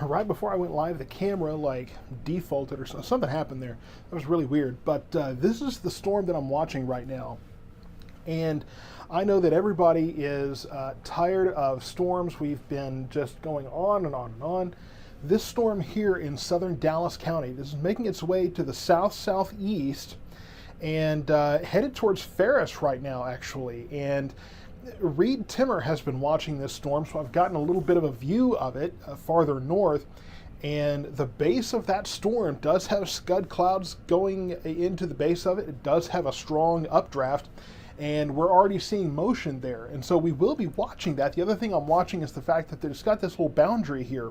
Right before I went live, the camera like defaulted or something happened there. That was really weird. But this is the storm that I'm watching right now. And I know that everybody is tired of storms. We've been just going on and on and on. This storm here in southern Dallas County, this is making its way to the south-southeast and headed towards Ferris right now, actually. And Reed Timmer has been watching this storm, so I've gotten a little bit of a view of it farther north. And the base of that storm does have scud clouds going into the base of it. It does have a strong updraft, and we're already seeing motion there. And so we will be watching that. The other thing I'm watching is the fact that there's got this little boundary here.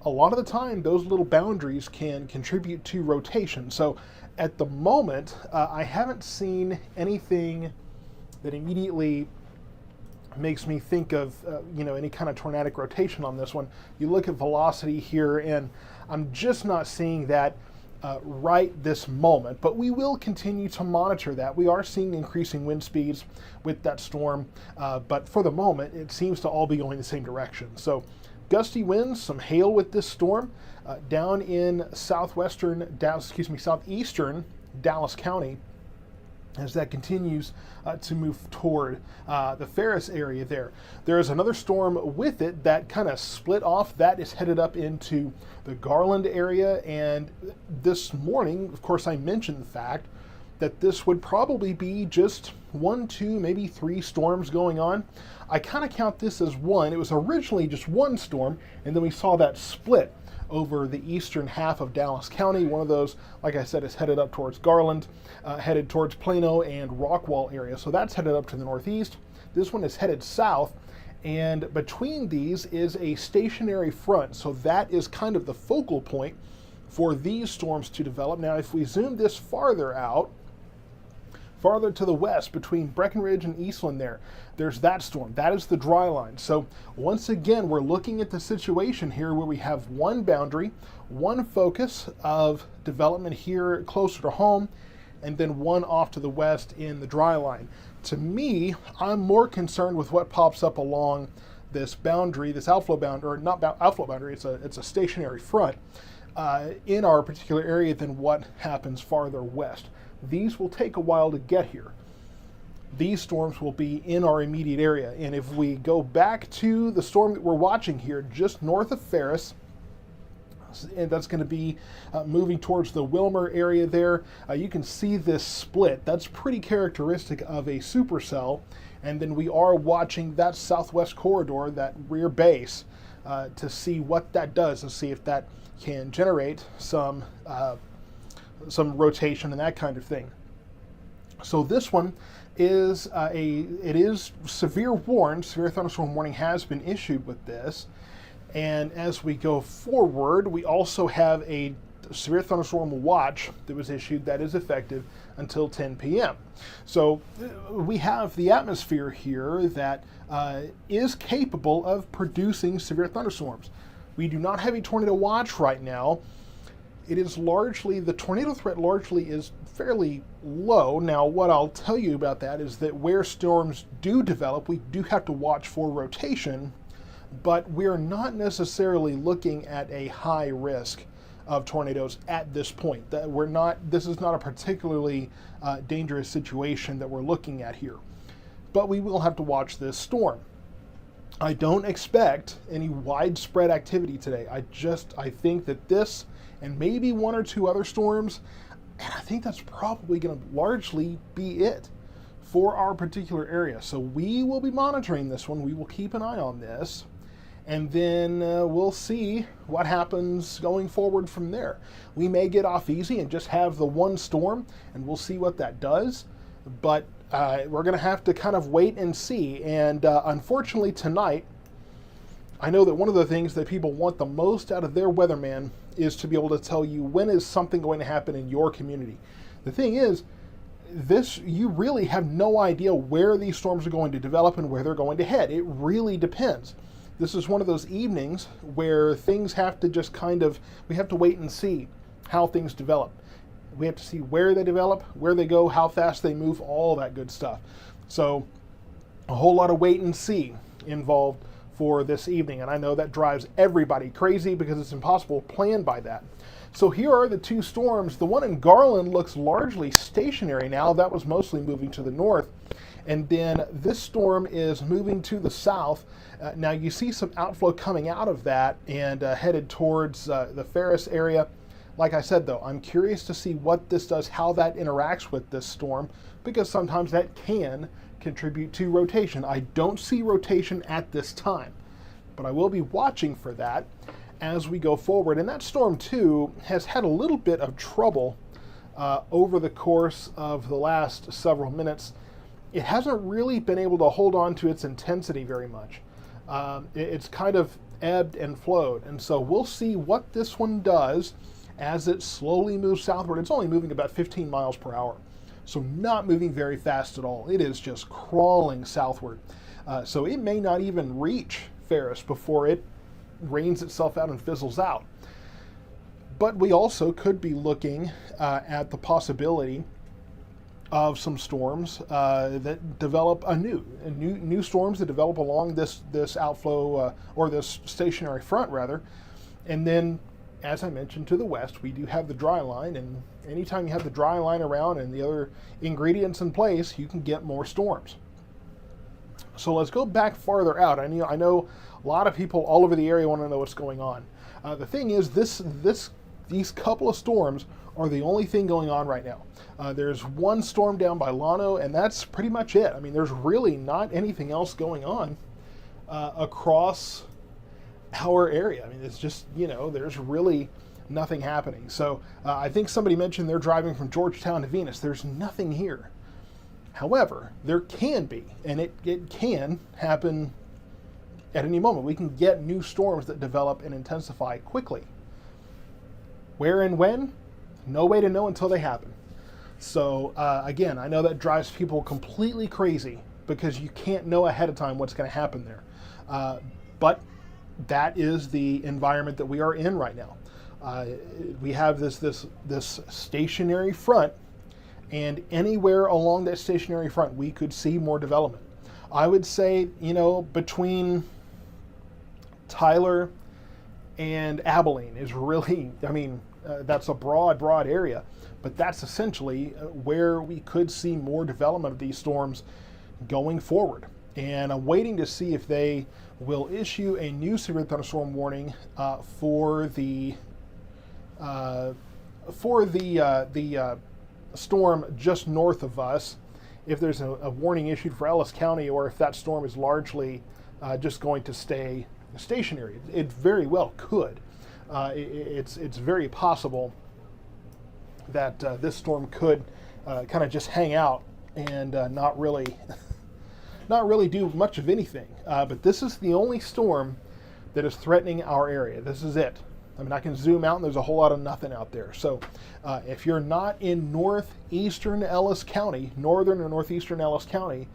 A lot of the time, those little boundaries can contribute to rotation. So at the moment, I haven't seen anything that immediately makes me think of any kind of tornadic rotation on this one. You look at velocity here, and I'm just not seeing that right this moment, but we will continue to monitor that. We are seeing increasing wind speeds with that storm, but for the moment, it seems to all be going the same direction. So gusty winds, some hail with this storm down in southeastern Dallas County as that continues to move toward the Ferris area there. There is another storm with it that kind of split off. That is headed up into the Garland area, and this morning, of course, I mentioned the fact that this would probably be just 1, 2, maybe 3 storms going on. I kind of count this as one. It was originally just one storm, and then we saw that split over the eastern half of Dallas County. One of those, like I said, is headed up towards Garland, headed towards Plano and Rockwall area. So that's headed up to the northeast. This one is headed south, and between these is a stationary front. So that is kind of the focal point for these storms to develop. Now, if we zoom this farther out, farther to the west between Breckenridge and Eastland there's that storm. That is the dry line. So once again, we're looking at the situation here where we have one boundary, one focus of development here closer to home, and then one off to the west in the dry line. To me, I'm more concerned with what pops up along this boundary, this outflow boundary, or not outflow boundary, it's a stationary front in our particular area than what happens farther west. These will take a while to get here. These storms will be in our immediate area. And if we go back to the storm that we're watching here, just north of Ferris, and that's going to be moving towards the Wilmer area there, you can see this split. That's pretty characteristic of a supercell. And then we are watching that southwest corridor, that rear base, to see what that does, to see if that can generate some rotation and that kind of thing. So this one is it is severe warned. Severe thunderstorm warning has been issued with this. And as we go forward, we also have a severe thunderstorm watch that was issued that is effective until 10 p.m. So we have the atmosphere here that is capable of producing severe thunderstorms. We do not have a tornado watch right now. It is largely, the tornado threat largely is fairly low. Now, what I'll tell you about that is that where storms do develop, we do have to watch for rotation, but we're not necessarily looking at a high risk of tornadoes at this point. This is not a particularly dangerous situation that we're looking at here. But we will have to watch this storm. I don't expect any widespread activity today. I think that this and maybe 1 or 2 other storms, and I think that's probably going to largely be it for our particular area. So we will be monitoring this one. We will keep an eye on this, and then we'll see what happens going forward from there. We may get off easy and just have the one storm, and we'll see what that does, but we're going to have to kind of wait and see. And unfortunately tonight, I know that one of the things that people want the most out of their weatherman is to be able to tell you when is something going to happen in your community. The thing is, you really have no idea where these storms are going to develop and where they're going to head. It really depends. This is one of those evenings where things have to just we have to wait and see how things develop. We have to see where they develop, where they go, how fast they move, all that good stuff. So a whole lot of wait and see involved for this evening. And I know that drives everybody crazy because it's impossible to plan by that. So here are the two storms. The one in Garland looks largely stationary now. That was mostly moving to the north. And then this storm is moving to the south. Now you see some outflow coming out of that and headed towards the Ferris area. Like I said, though, I'm curious to see what this does, how that interacts with this storm, because sometimes that can contribute to rotation. I don't see rotation at this time, but I will be watching for that as we go forward. And that storm, too, has had a little bit of trouble over the course of the last several minutes. It hasn't really been able to hold on to its intensity very much. It's kind of ebbed and flowed. And so we'll see what this one does as it slowly moves southward. It's only moving about 15 miles per hour. So not moving very fast at all. It is just crawling southward. So it may not even reach Ferris before it rains itself out and fizzles out. But we also could be looking at the possibility of some storms that develop new storms that develop along this outflow or this stationary front rather. And then, as I mentioned, to the west, we do have the dry line, and anytime you have the dry line around and the other ingredients in place, you can get more storms. So let's go back farther out. I know a lot of people all over the area want to know what's going on. The thing is, these couple of storms are the only thing going on right now. There's one storm down by Llano, and that's pretty much it. I mean, there's really not anything else going on across our area. I mean, it's just, there's really nothing happening. So I think somebody mentioned they're driving from Georgetown to Venus. There's nothing here. However, there can be, and it can happen at any moment. We can get new storms that develop and intensify quickly. Where and when? No way to know until they happen. So again, I know that drives people completely crazy because you can't know ahead of time what's going to happen there. But that is the environment that we are in right now. We have this stationary front, and anywhere along that stationary front, we could see more development. I would say, between Tyler and Abilene is really, that's a broad area, but that's essentially where we could see more development of these storms going forward. And I'm waiting to see if they will issue a new severe thunderstorm warning for the storm just north of us, if there's a warning issued for Ellis County, or if that storm is largely just going to stay stationary. It very well could. It's very possible that this storm could kind of just hang out and not really do much of anything. But this is the only storm that is threatening our area. This is it. I can zoom out and there's a whole lot of nothing out there. So if you're not in northeastern Ellis County, northern or northeastern Ellis County,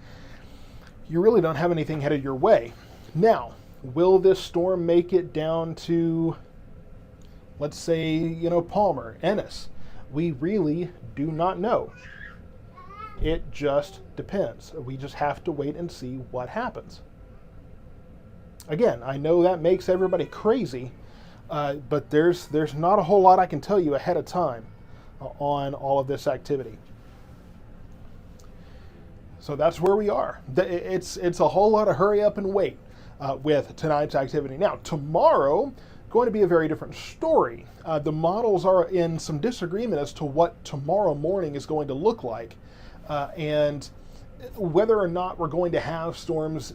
you really don't have anything headed your way. Now, will this storm make it down to, let's say, Palmer, Ennis? We really do not know. It just depends. We just have to wait and see what happens. Again, I know that makes everybody crazy, but there's not a whole lot I can tell you ahead of time on all of this activity. So that's where we are. It's a whole lot of hurry up and wait with tonight's activity. Now, tomorrow, going to be a very different story. The models are in some disagreement as to what tomorrow morning is going to look like, and whether or not we're going to have storms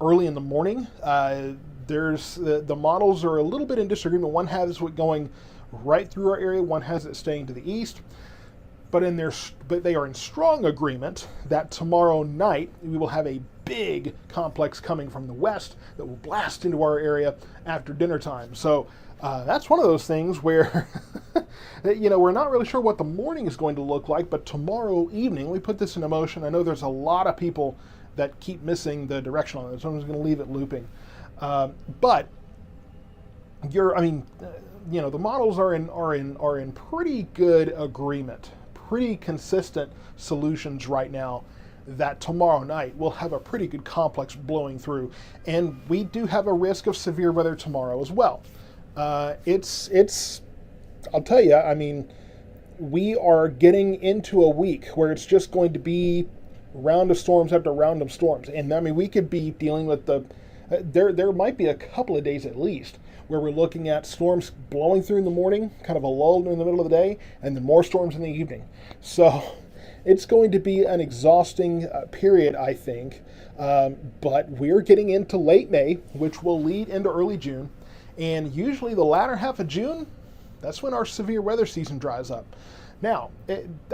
early in the morning. The models are a little bit in disagreement. One has it going right through our area, one has it staying to the east. But they are in strong agreement that tomorrow night we will have a big complex coming from the west that will blast into our area after dinner time. So that's one of those things where we're not really sure what the morning is going to look like, but tomorrow evening we put this into motion. I know there's a lot of people that keep missing the direction on it, so I'm just going to leave it looping. But the models are in pretty good agreement. Pretty consistent solutions right now that tomorrow night we'll have a pretty good complex blowing through, and we do have a risk of severe weather tomorrow as well. It's I'll tell you, I mean, we are getting into a week where it's just going to be round of storms after round of storms, and I mean we could be dealing with there might be a couple of days at least where we're looking at storms blowing through in the morning, kind of a lull in the middle of the day, and then more storms in the evening. So it's going to be an exhausting period, I think. But we're getting into late May, which will lead into early June. And usually the latter half of June, that's when our severe weather season dries up. Now,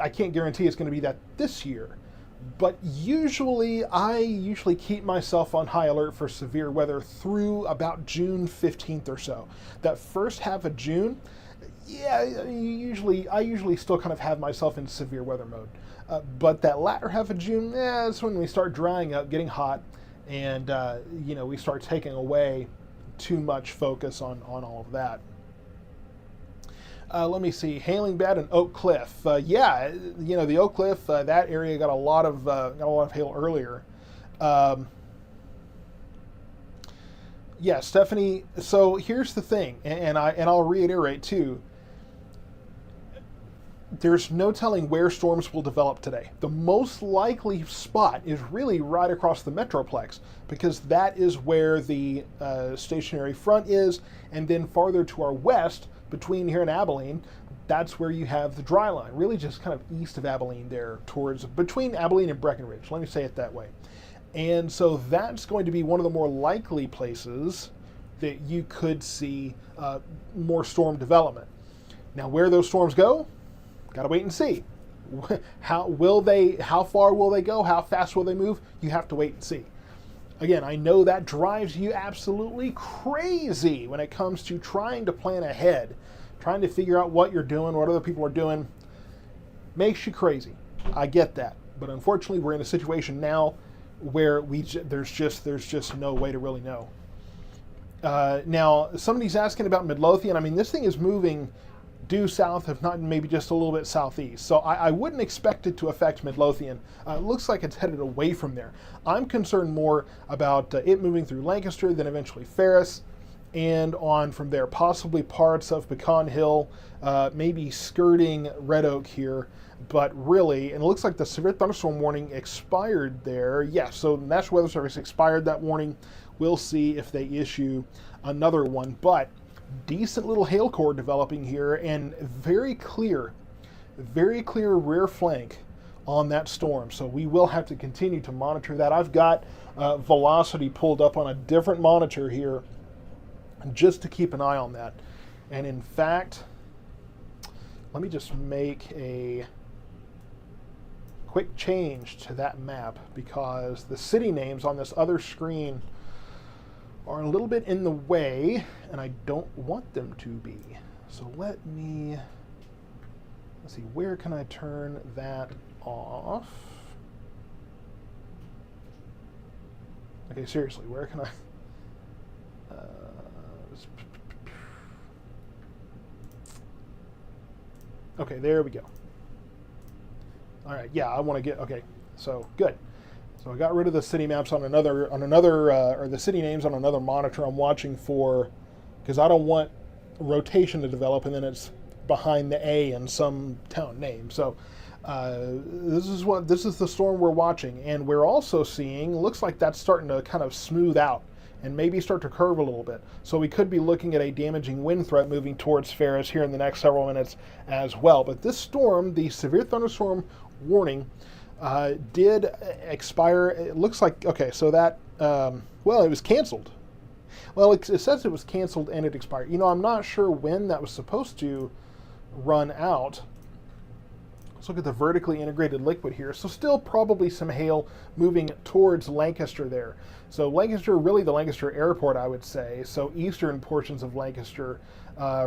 I can't guarantee it's going to be that this year. But I usually keep myself on high alert for severe weather through about June 15th or so. That first half of June, yeah, I usually still kind of have myself in severe weather mode. But that latter half of June, that's when we start drying up, getting hot, and we start taking away too much focus on all of that. Let me see, hailing bad in Oak Cliff. The Oak Cliff, that area got a lot of hail earlier. Stephanie. So here's the thing, and I'll reiterate too. There's no telling where storms will develop today. The most likely spot is really right across the Metroplex, because that is where the stationary front is, and then farther to our west, between here and Abilene, that's where you have the dry line, really just kind of east of Abilene there, between Abilene and Breckenridge, let me say it that way. And so that's going to be one of the more likely places that you could see more storm development. Now, where those storms go, gotta wait and see. How far will they go? How fast will they move? You have to wait and see. Again, I know that drives you absolutely crazy when it comes to trying to plan ahead, trying to figure out what you're doing, what other people are doing. Makes you crazy. I get that. But unfortunately, we're in a situation now where there's just no way to really know. Now, somebody's asking about Midlothian. I mean, this thing is moving due south, if not maybe just a little bit southeast. So I wouldn't expect it to affect Midlothian. It looks like it's headed away from there. I'm concerned more about it moving through Lancaster, then eventually Ferris, and on from there. Possibly parts of Pecan Hill, maybe skirting Red Oak here. But really, and it looks like the severe thunderstorm warning expired there. Yeah, so National Weather Service expired that warning. We'll see if they issue another one. But decent little hail core developing here, and very clear rear flank on that storm. So we will have to continue to monitor that. I've got velocity pulled up on a different monitor here just to keep an eye on that. And in fact, let me just make a quick change to that map, because the city names on this other screen are a little bit in the way, and I don't want them to be. So let's see, where can I turn that off? Okay, seriously, where can I? Okay, there we go. All right, yeah, I want to get, okay, so good. So I got rid of the city maps on another, or the city names on another monitor I'm watching for, because I don't want rotation to develop and then it's behind the A in some town name. So this is the storm we're watching, and we're also seeing, looks like that's starting to kind of smooth out and maybe start to curve a little bit. So we could be looking at a damaging wind threat moving towards Ferris here in the next several minutes as well. But this storm, the severe thunderstorm warning, did expire. It looks like, okay, so that, it was canceled. Well, it says it was canceled and it expired. I'm not sure when that was supposed to run out. Let's look at the vertically integrated liquid here. So still probably some hail moving towards Lancaster there. So Lancaster, really the Lancaster airport, I would say. So eastern portions of Lancaster,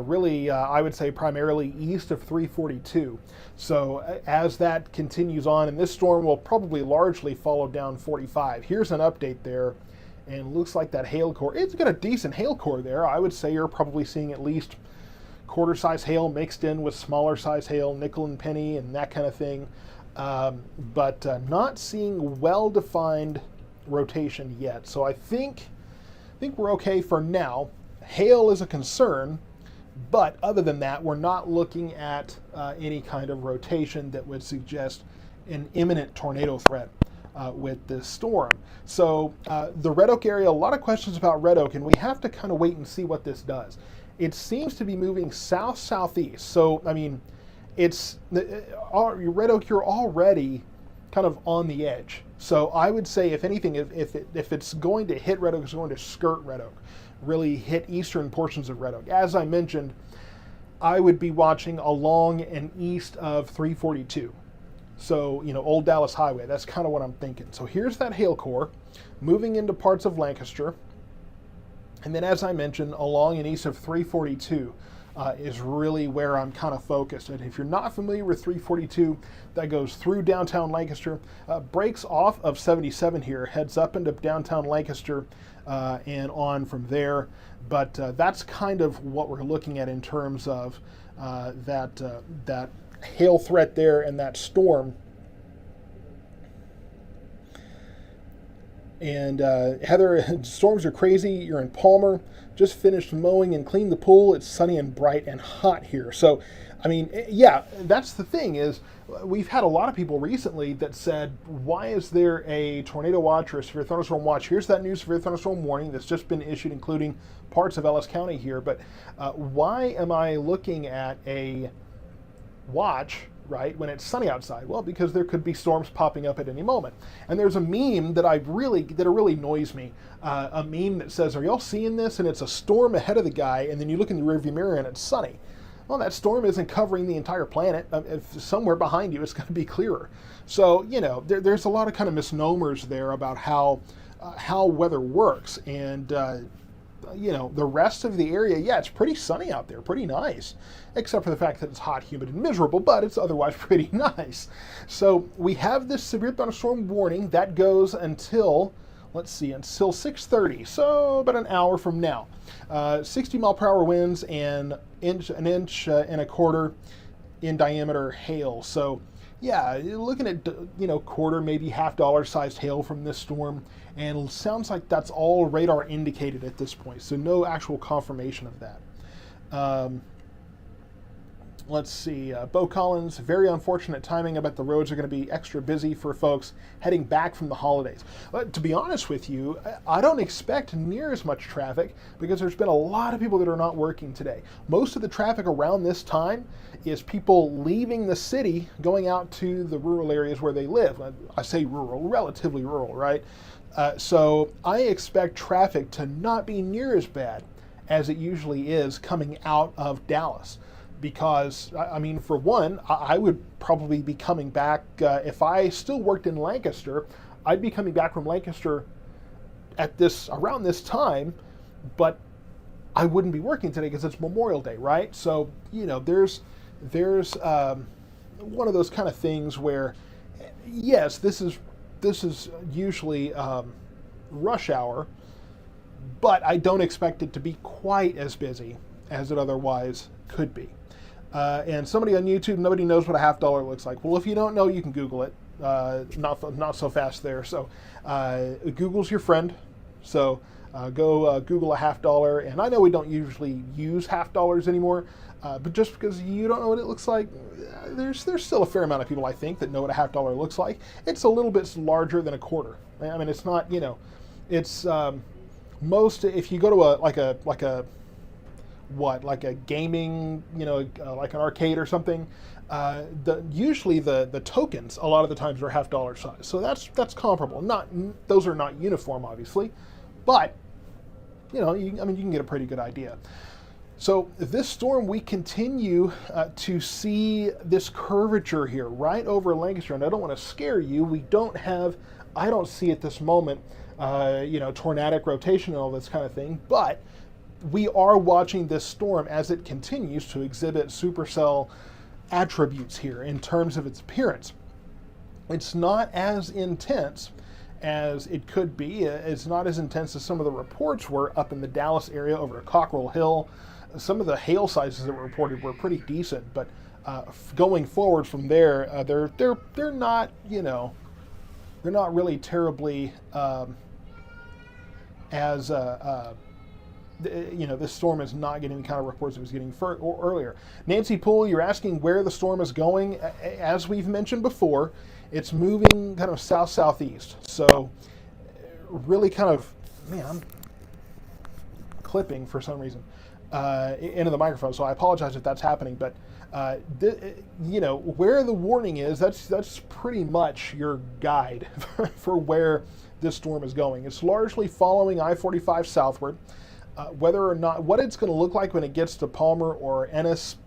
really, I would say primarily east of 342. So as that continues on, and this storm will probably largely follow down 45. Here's an update there, and looks like that hail core, it's got a decent hail core there. I would say you're probably seeing at least quarter size hail mixed in with smaller size hail, nickel and penny, and that kind of thing. But not seeing well-defined rotation yet. So I think we're okay for now. Hail is a concern, but other than that, we're not looking at any kind of rotation that would suggest an imminent tornado threat with this storm. So the Red Oak area, a lot of questions about Red Oak, and we have to kind of wait and see what this does. It seems to be moving south-southeast. So, I mean, Red Oak, you're already kind of on the edge. So I would say, if anything, if it's going to hit Red Oak, it's going to skirt Red Oak, really hit eastern portions of Red Oak. As I mentioned, I would be watching along and east of 342. So, Old Dallas Highway, that's kind of what I'm thinking. So here's that hail core moving into parts of Lancaster. And then, as I mentioned, along and east of 342 is really where I'm kind of focused. And if you're not familiar with 342, that goes through downtown Lancaster, breaks off of 77 here, heads up into downtown Lancaster and on from there. But that's kind of what we're looking at in terms of that hail threat there and that storm. And Heather, storms are crazy. You're in Palmer. Just finished mowing and cleaned the pool. It's sunny and bright and hot here. So, I mean, yeah, that's the thing is we've had a lot of people recently that said, why is there a tornado watch or a severe thunderstorm watch? Here's that new severe thunderstorm warning that's just been issued, including parts of Ellis County here. But why am I looking at a watch, right, when it's sunny outside? Well, because there could be storms popping up at any moment. And there's a meme that really annoys me. A meme that says, are y'all seeing this? And it's a storm ahead of the guy, and then you look in the rearview mirror and it's sunny. Well, that storm isn't covering the entire planet. If somewhere behind you, it's going to be clearer. So, there's a lot of kind of misnomers there about how weather works. And, the rest of the area, yeah, it's pretty sunny out there, pretty nice, except for the fact that it's hot, humid, and miserable, but it's otherwise pretty nice. So we have this severe thunderstorm warning that goes until, until 6:30, so about an hour from now. 60-mile-per-hour winds and an inch and a quarter in diameter hail. So yeah, you're looking at, quarter, maybe $half sized hail from this storm. And it sounds like that's all radar indicated at this point. So no actual confirmation of that. Let's see. Bo Collins, very unfortunate timing. I bet the roads are going to be extra busy for folks heading back from the holidays. But to be honest with you, I don't expect near as much traffic because there's been a lot of people that are not working today. Most of the traffic around this time is people leaving the city, going out to the rural areas where they live. I say rural, relatively rural, right? So I expect traffic to not be near as bad as it usually is coming out of Dallas. Because, I mean, for one, I would probably be coming back, if I still worked in Lancaster, I'd be coming back from Lancaster around this time, but I wouldn't be working today because it's Memorial Day, right? So, there's one of those kind of things where, yes, this is usually rush hour, but I don't expect it to be quite as busy as it otherwise could be. And somebody on YouTube, nobody knows what a $half looks like. Well, if you don't know, you can Google it. Not so fast there. So Google's your friend. So go Google a $half. And I know we don't usually use $half anymore, but just because you don't know what it looks like, there's still a fair amount of people, I think, that know what a $half looks like. It's a little bit larger than a quarter. I mean, it's not, it's most, if you go to like a gaming, like an arcade or something, usually the tokens a lot of the times are $half size. So that's comparable. Those are not uniform, obviously, but you can get a pretty good idea. So this storm, we continue to see this curvature here right over Lancaster, and I don't want to scare you. I don't see at this moment, tornadic rotation and all this kind of thing, but we are watching this storm as it continues to exhibit supercell attributes here in terms of its appearance. It's not as intense as it could be. It's not as intense as some of the reports were up in the Dallas area over at Cockrell Hill. Some of the hail sizes that were reported were pretty decent, but going forward from there, they're not, they're not really terribly as this storm is not getting the kind of reports it was getting earlier. Nancy Poole, you're asking where the storm is going. As we've mentioned before, it's moving kind of south-southeast. So really kind of, man, I'm clipping for some reason into the microphone, so I apologize if that's happening. But where the warning is, that's pretty much your guide for where this storm is going. It's largely following I-45 southward. Whether or not what it's going to look like when it gets to Palmer or Ennis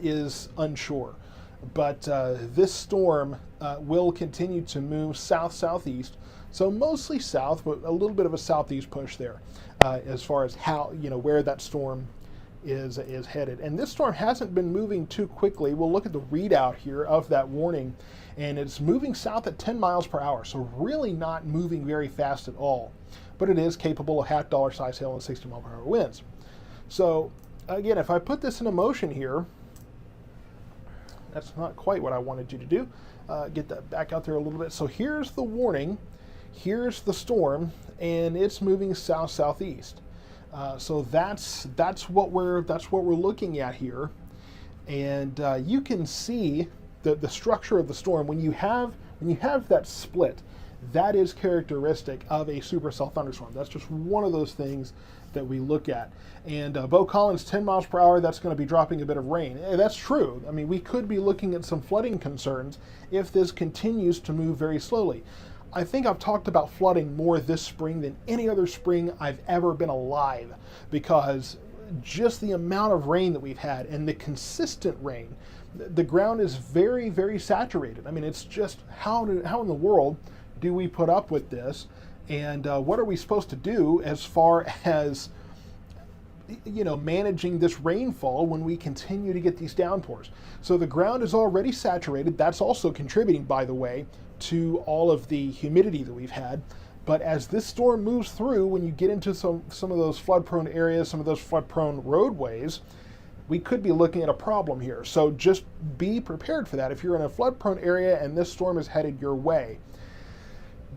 is unsure. But this storm will continue to move south-southeast, so mostly south, but a little bit of a southeast push there as far as how, where that storm is headed. And this storm hasn't been moving too quickly. We'll look at the readout here of that warning, and it's moving south at 10 miles per hour, so really not moving very fast at all. But it is capable of half dollar size hail and 60 mile per hour winds. So again, if I put this into motion here, that's not quite what I wanted you to do. Get that back out there a little bit. So here's the warning, here's the storm, and it's moving south-southeast. So that's what we're looking at here, and you can see the structure of the storm when you have that split. That is characteristic of a supercell thunderstorm. That's just one of those things that we look at. And Bo Collins, 10 miles per hour, that's going to be dropping a bit of rain. And that's true. I mean, we could be looking at some flooding concerns if this continues to move very slowly. I think I've talked about flooding more this spring than any other spring I've ever been alive, because just the amount of rain that we've had and the consistent rain, the ground is very, very saturated. I mean, it's just how in the world do we put up with this, and what are we supposed to do as far as managing this rainfall when we continue to get these downpours? So the ground is already saturated. That's also contributing, by the way, to all of the humidity that we've had. But as this storm moves through, when you get into some of those flood-prone areas, some of those flood-prone roadways, we could be looking at a problem here. So just be prepared for that. If you're in a flood-prone area and this storm is headed your way,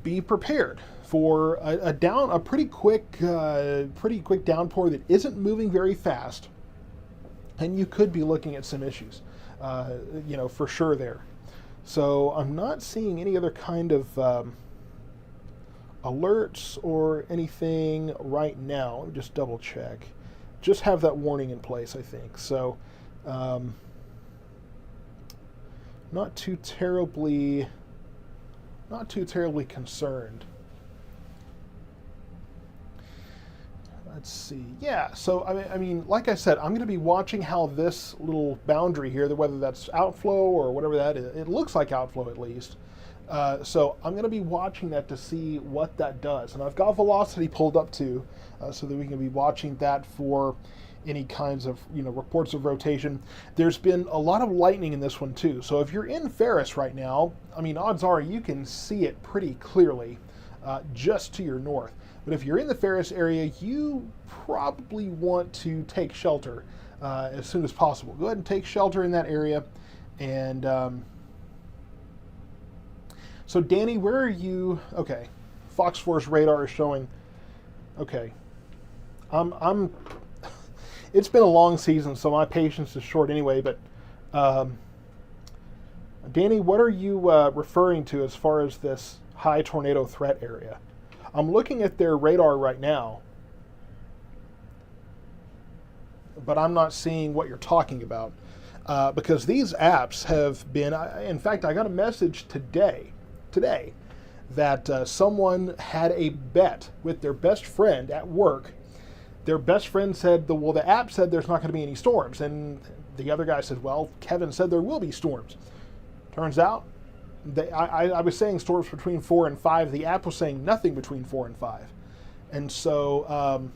be prepared for a pretty quick downpour that isn't moving very fast, and you could be looking at some issues, for sure there. So I'm not seeing any other kind of alerts or anything right now. Let me just double check. Just have that warning in place, I think. So not too terribly concerned. Let's see. Yeah, so I mean, like I said, I'm going to be watching how this little boundary here, whether that's outflow or whatever that is, it looks like outflow at least. So I'm going to be watching that to see what that does. And I've got velocity pulled up too, so that we can be watching that for any kinds of reports of rotation. There's been a lot of lightning in this one too. So if you're in Ferris right now, I mean, odds are you can see it pretty clearly just to your north. But if you're in the Ferris area, you probably want to take shelter as soon as possible. Go ahead and take shelter in that area. And so Danny, where are you? Okay, Fox Force radar is showing. Okay, I'm it's been a long season, so my patience is short anyway, but Danny, what are you referring to as far as this high tornado threat area? I'm looking at their radar right now, but I'm not seeing what you're talking about because these apps have been, in fact, I got a message today that someone had a bet with their best friend at work. Their best friend said, the app said there's not going to be any storms. And the other guy said, well, Kevin said there will be storms. Turns out, I was saying storms between 4 and 5. The app was saying nothing between 4 and 5. And so,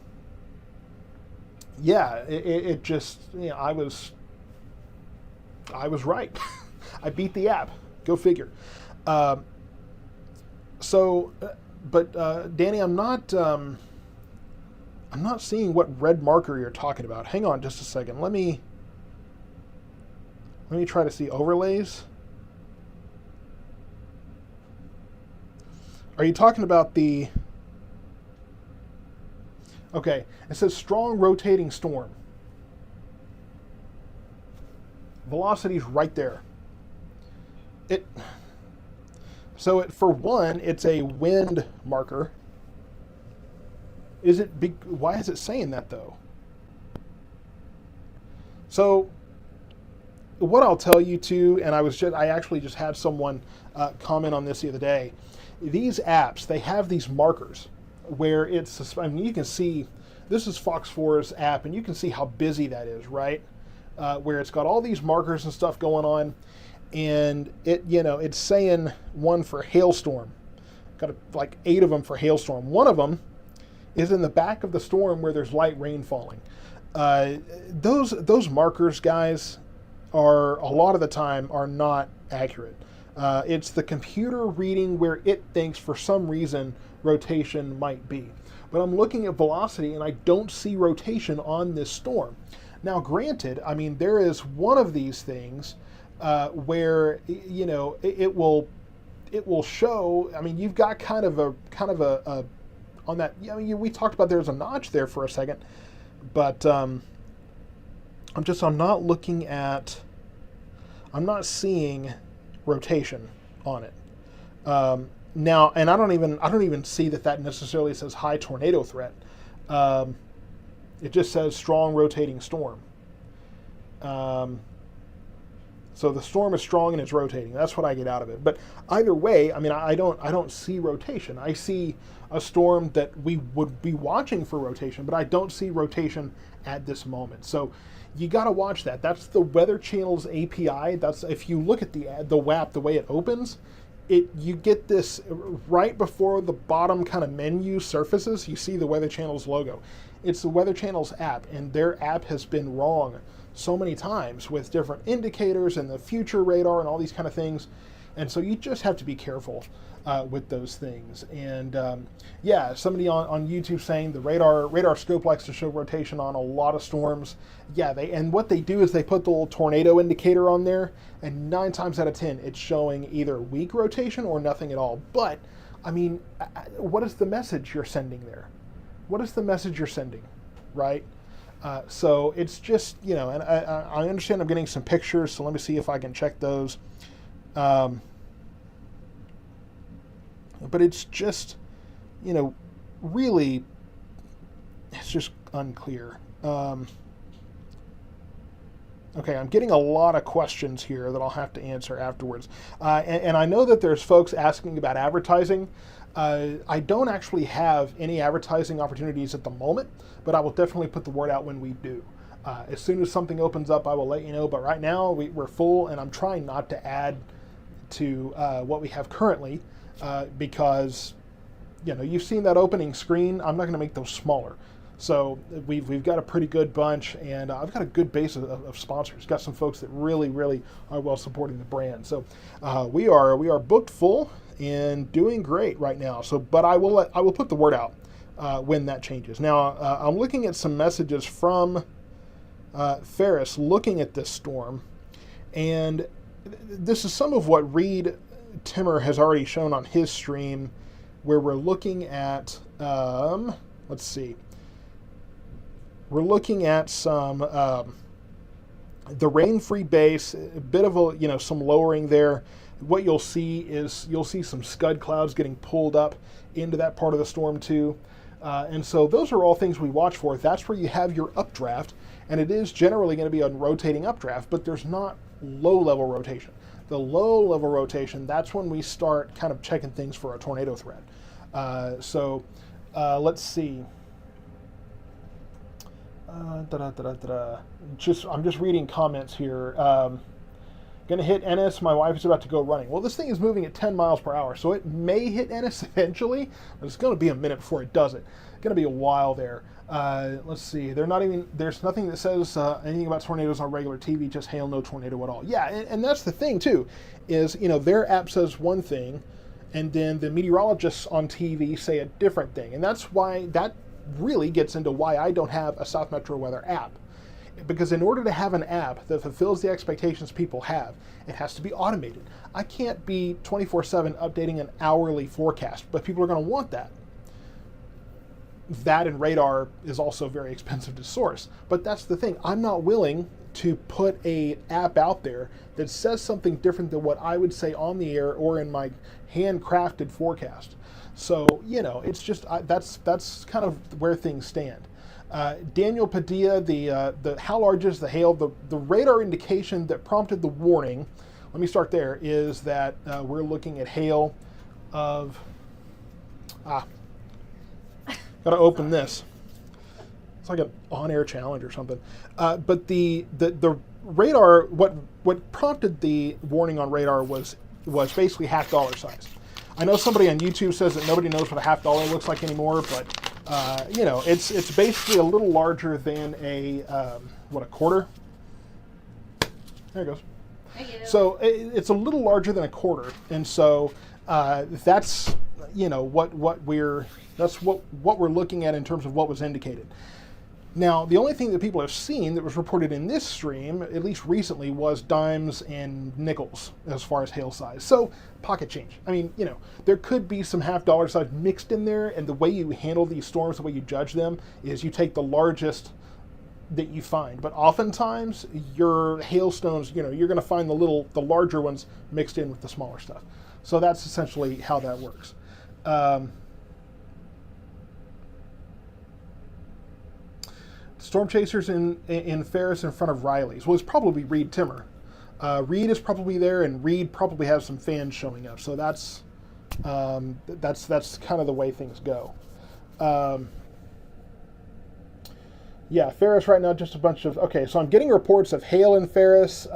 it just, I was right. I beat the app. Go figure. Danny, I'm I'm not seeing what red marker you're talking about. Hang on just a second. Let me try to see overlays. Are you talking about the... Okay, it says strong rotating storm. Velocity's right there. For one, it's a wind marker. Is it big? Why is it saying that though? So what I'll tell you too, and I actually just had someone comment on this the other day. These apps, they have these markers where it's, I mean, you can see, this is Fox 4's app, and you can see how busy that is, right? Where it's got all these markers and stuff going on, and it's saying one for hailstorm. Got like 8 of them for hailstorm. One of them is in the back of the storm where there's light rain falling. Those markers, guys, are a lot of the time are not accurate. It's the computer reading where it thinks for some reason rotation might be. But I'm looking at velocity and I don't see rotation on this storm. Now, granted, I mean, there is one of these things where it will show. I mean, you've got kind of a on that. We talked about there's a notch there for a second, but I'm not seeing rotation on it now, and I don't even see that necessarily says high tornado threat. It just says strong rotating storm. So the storm is strong and it's rotating. That's what I get out of it. But either way, I mean, I don't see rotation. I see a storm that we would be watching for rotation, but I don't see rotation at this moment. So you got to watch that. That's the Weather Channel's API. That's, if you look at the WAP, the way it opens, you get this right before the bottom kind of menu surfaces. You see the Weather Channel's logo. It's the Weather Channel's app, and their app has been wrong so many times with different indicators and the future radar and all these kind of things. And so you just have to be careful with those things. And yeah, somebody on YouTube saying the radar scope likes to show rotation on a lot of storms. Yeah, and what they do is they put the little tornado indicator on there, and 9 times out of 10 it's showing either weak rotation or nothing at all. But I mean, what is the message you're sending there? What is the message you're sending, right? So it's just, and I understand I'm getting some pictures, so let me see if I can check those. But it's just, really, it's just unclear. Okay, I'm getting a lot of questions here that I'll have to answer afterwards. And I know that there's folks asking about advertising. I don't actually have any advertising opportunities at the moment, but I will definitely put the word out when we do. As soon as something opens up, I will let you know. But right now, we're full, and I'm trying not to add to what we have currently because, you've seen that opening screen. I'm not going to make those smaller. So we've got a pretty good bunch, and I've got a good base of sponsors. Got some folks that really, really are well supporting the brand. So we are booked full and doing great right now. So, but I will put the word out when that changes. Now I'm looking at some messages from Ferris looking at this storm, and this is some of what Reed Timmer has already shown on his stream, where we're looking at let's see. We're looking at some the rain-free base, a bit of some lowering there. What you'll see is some scud clouds getting pulled up into that part of the storm too. And so those are all things we watch for. That's where you have your updraft, and it is generally going to be a rotating updraft, but there's not low-level rotation. The low-level rotation, that's when we start kind of checking things for a tornado threat. So let's see. I'm just reading comments here. Gonna hit Ennis. My wife is about to go running. Well, this thing is moving at 10 miles per hour, so it may hit Ennis eventually, but it's going to be a minute before it does it. It's going to be a while there. Let's see. There's nothing that says anything about tornadoes on regular TV. Just hail, no tornado at all. Yeah, and that's the thing too, is their app says one thing, and then the meteorologists on TV say a different thing, and that's why really gets into why I don't have a South Metro Weather app. Because in order to have an app that fulfills the expectations people have, it has to be automated. I can't be 24/7 updating an hourly forecast, but people are going to want that. That and radar is also very expensive to source. But that's the thing. I'm not willing to put an app out there that says something different than what I would say on the air or in my handcrafted forecast. So, it's just that's kind of where things stand. Daniel Padilla, the how large is the hail? The radar indication that prompted the warning, let me start there, is that we're looking at hail of, gotta open this. It's like an on-air challenge or something. But the radar, what prompted the warning on radar was basically $half size. I know somebody on YouTube says that nobody knows what a $half looks like anymore, but it's basically a little larger than a quarter. There it goes. Thank you. So it's a little larger than a quarter, and so that's what we're looking at in terms of what was indicated. Now, the only thing that people have seen that was reported in this stream, at least recently, was dimes and nickels as far as hail size. So, pocket change. I mean, there could be some $half size mixed in there, and the way you handle these storms, the way you judge them, is you take the largest that you find. But oftentimes, your hailstones, you're going to find the larger ones mixed in with the smaller stuff. So that's essentially how that works. Storm chasers in Ferris in front of Riley's. Well, it's probably Reed Timmer. Reed is probably there, and Reed probably has some fans showing up. So that's kind of the way things go. Yeah, Ferris right now, just a bunch of... Okay, so I'm getting reports of hail in Ferris,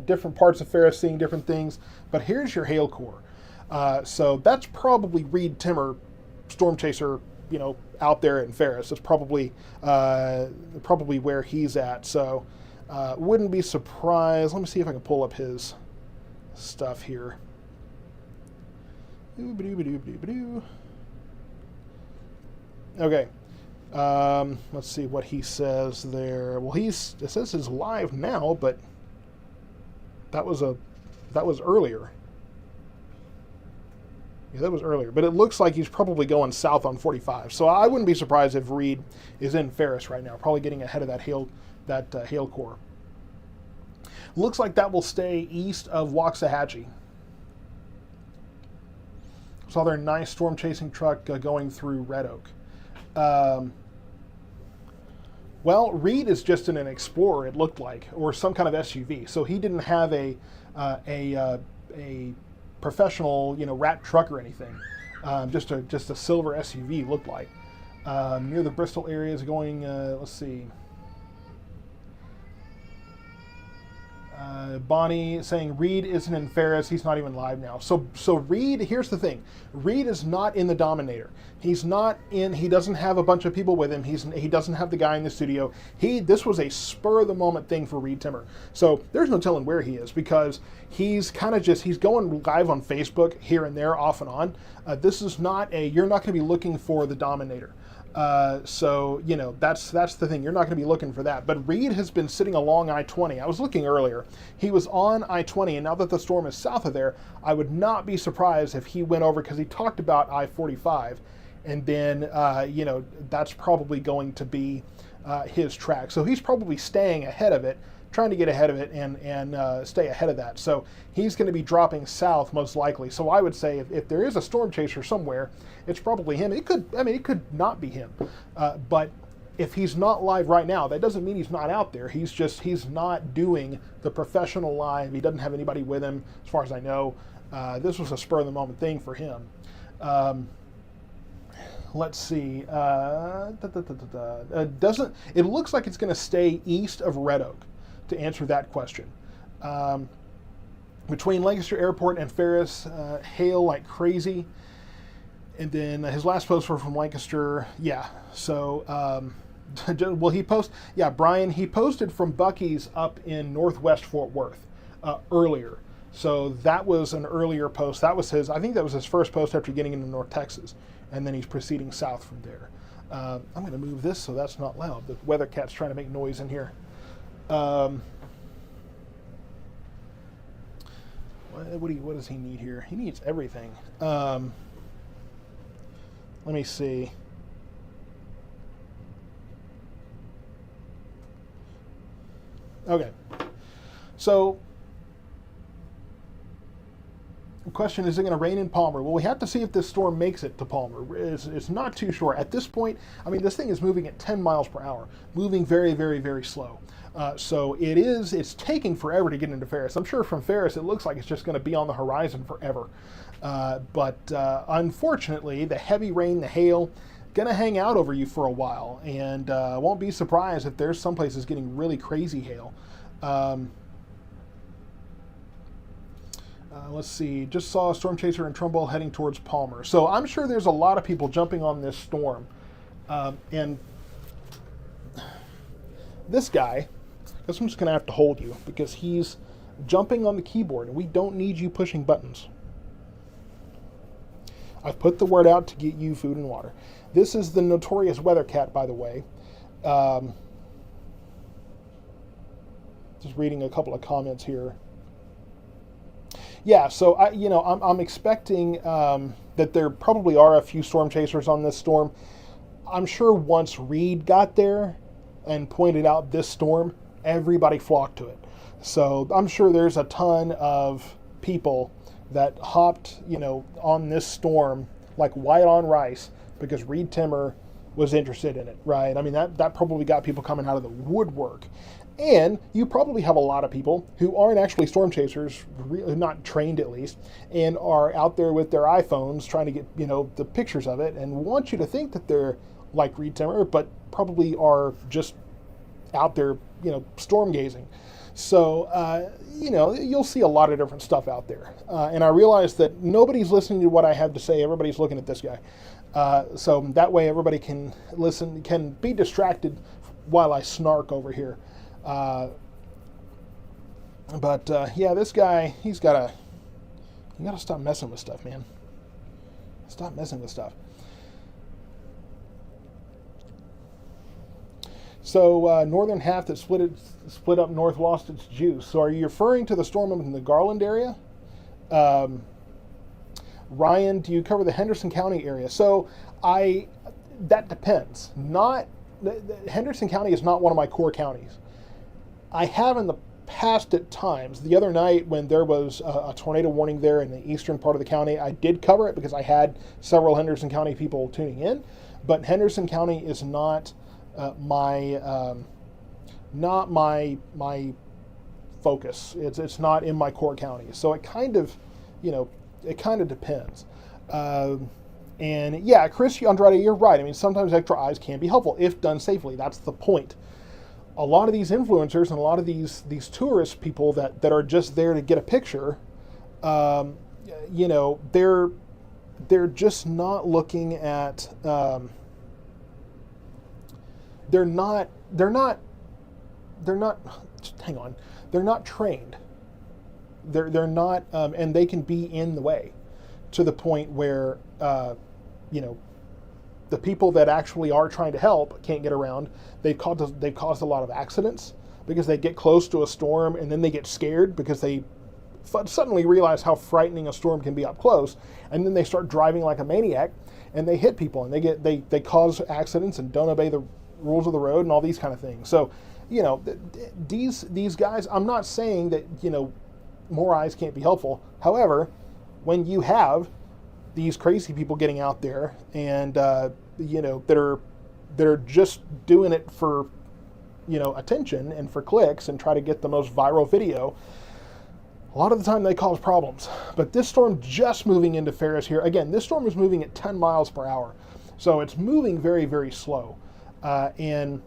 different parts of Ferris seeing different things. But here's your hail core. So that's probably Reed Timmer, storm chaser, out there in Ferris. It's probably where he's at. So wouldn't be surprised. Let me see if I can pull up his stuff here. Okay. Let's see what he says there. Well, it says he's live now, but that was earlier. Yeah, that was earlier, but it looks like he's probably going south on 45. So I wouldn't be surprised if Reed is in Ferris right now, probably getting ahead of that hail core. Looks like that will stay east of Waxahachie. Saw their nice storm chasing truck going through Red Oak. Well, Reed is just in an Explorer, it looked like, or some kind of SUV. So he didn't have a professional, rat truck or anything. Just a silver SUV looked like. Near the Bristol area is going. Let's see. Bonnie saying Reed isn't in Ferris. He's not even live now. So Reed, here's the thing. Reed is not in the Dominator. He's not in. He doesn't have a bunch of people with him. He doesn't have the guy in the studio. This was a spur of the moment thing for Reed Timmer. So there's no telling where he is because he's kind of he's going live on Facebook here and there, off and on. This is not you're not going to be looking for the Dominator. So that's the thing. You're not going to be looking for that. But Reed has been sitting along I-20. I was looking earlier. He was on I-20, and now that the storm is south of there, I would not be surprised if he went over because he talked about I-45, and then that's probably going to be his track. So he's probably staying ahead of it, trying to get ahead of it and stay ahead of that. So he's going to be dropping south most likely. So I would say if there is a storm chaser somewhere, it's probably him. It could not be him. But if he's not live right now, that doesn't mean he's not out there. He's not doing the professional live. He doesn't have anybody with him, as far as I know. This was a spur of the moment thing for him. Let's see. It looks like it's going to stay east of Red Oak, to answer that question. Between Lancaster Airport and Ferris, hail like crazy. And then his last posts were from Lancaster. Yeah. So, will he post? Yeah, Brian, he posted from Buc-ee's up in Northwest Fort Worth earlier. So that was an earlier post. I think that was his first post after getting into North Texas. And then he's proceeding south from there. I'm going to move this so that's not loud. The weather cat's trying to make noise in here. What does he need here? He needs everything. Let me see. Okay. So, the question, is it going to rain in Palmer? Well, we have to see if this storm makes it to Palmer. It's not too sure. At this point, I mean, this thing is moving at 10 miles per hour, moving very, very, very slow. So it's taking forever to get into Ferris. I'm sure from Ferris, it looks like it's just going to be on the horizon forever. But unfortunately, the heavy rain, the hail, going to hang out over you for a while. And won't be surprised if there's some places getting really crazy hail. Let's see, just saw a storm chaser in Trumbull heading towards Palmer. So I'm sure there's a lot of people jumping on this storm. And this guy, I guess I'm just going to have to hold you because he's jumping on the keyboard and we don't need you pushing buttons. I've put the word out to get you food and water. This is the notorious weather cat, by the way. Just reading a couple of comments here. Yeah, so I'm expecting that there probably are a few storm chasers on this storm. I'm sure once Reed got there and pointed out this storm, everybody flocked to it. So I'm sure there's a ton of people that hopped, on this storm like white on rice because Reed Timmer was interested in it, right? I mean, that probably got people coming out of the woodwork. And you probably have a lot of people who aren't actually storm chasers, not trained at least, and are out there with their iPhones trying to get, the pictures of it and want you to think that they're like Reed Timmer, but probably are just out there, storm gazing. So, you'll see a lot of different stuff out there. And I realize that nobody's listening to what I have to say. Everybody's looking at this guy. So that way everybody can listen, can be distracted while I snark over here. Yeah, this guy, you gotta stop messing with stuff, man. Stop messing with stuff. So, northern half that split up north lost its juice. So are you referring to the storm in the Garland area? Ryan, do you cover the Henderson County area? So that depends. Henderson County is not one of my core counties. I have in the past at times. The other night when there was a tornado warning there in the eastern part of the county, I did cover it because I had several Henderson County people tuning in. But Henderson County is not my focus. It's not in my core county. So it kind of depends. And yeah, Chris Andrade, you're right. I mean, sometimes extra eyes can be helpful if done safely. That's the point. A lot of these influencers and a lot of these tourist people that are just there to get a picture, they're just not looking at. They're not. Hang on. They're not trained. They're not, and they can be in the way, to the point where the people that actually are trying to help can't get around. They've caused a lot of accidents because they get close to a storm and then they get scared because they suddenly realize how frightening a storm can be up close, and then they start driving like a maniac and they hit people and they cause accidents and don't obey the rules of the road and all these kind of things. So, these guys, I'm not saying that, more eyes can't be helpful. However, when you have these crazy people getting out there and, that are just doing it for, attention and for clicks and try to get the most viral video, a lot of the time they cause problems. But this storm just moving into Ferris here, again, this storm is moving at 10 miles per hour. So it's moving very, very slow. And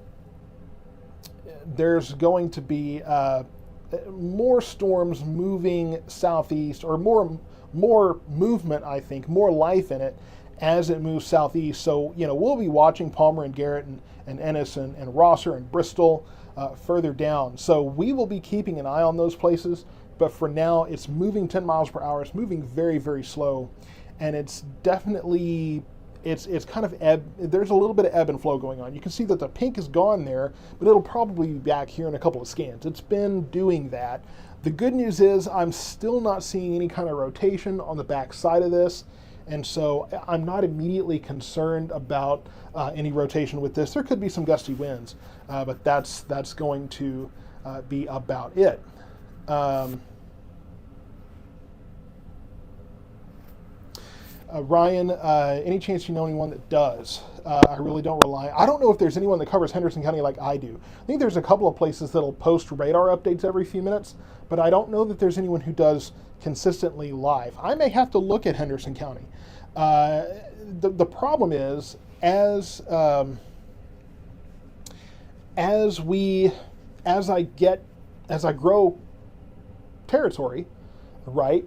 there's going to be more storms moving southeast, or more movement, I think, more life in it as it moves southeast. So, we'll be watching Palmer and Garrett and Ennis and Rosser and Bristol further down. So we will be keeping an eye on those places. But for now, it's moving 10 miles per hour. It's moving very, very slow. And it's definitely it's kind of ebb. There's a little bit of ebb and flow going on. You can see that the pink is gone there, but it'll probably be back here in a couple of scans. It's been doing that. The good news is I'm still not seeing any kind of rotation on the back side of this, and so I'm not immediately concerned about any rotation with this. There could be some gusty winds, but that's going to be about it. Ryan, any chance you know anyone that does? I really don't rely. I don't know if there's anyone that covers Henderson County like I do. I think there's a couple of places that'll post radar updates every few minutes, but I don't know that there's anyone who does consistently live. I may have to look at Henderson County. The problem is, as I grow territory, right?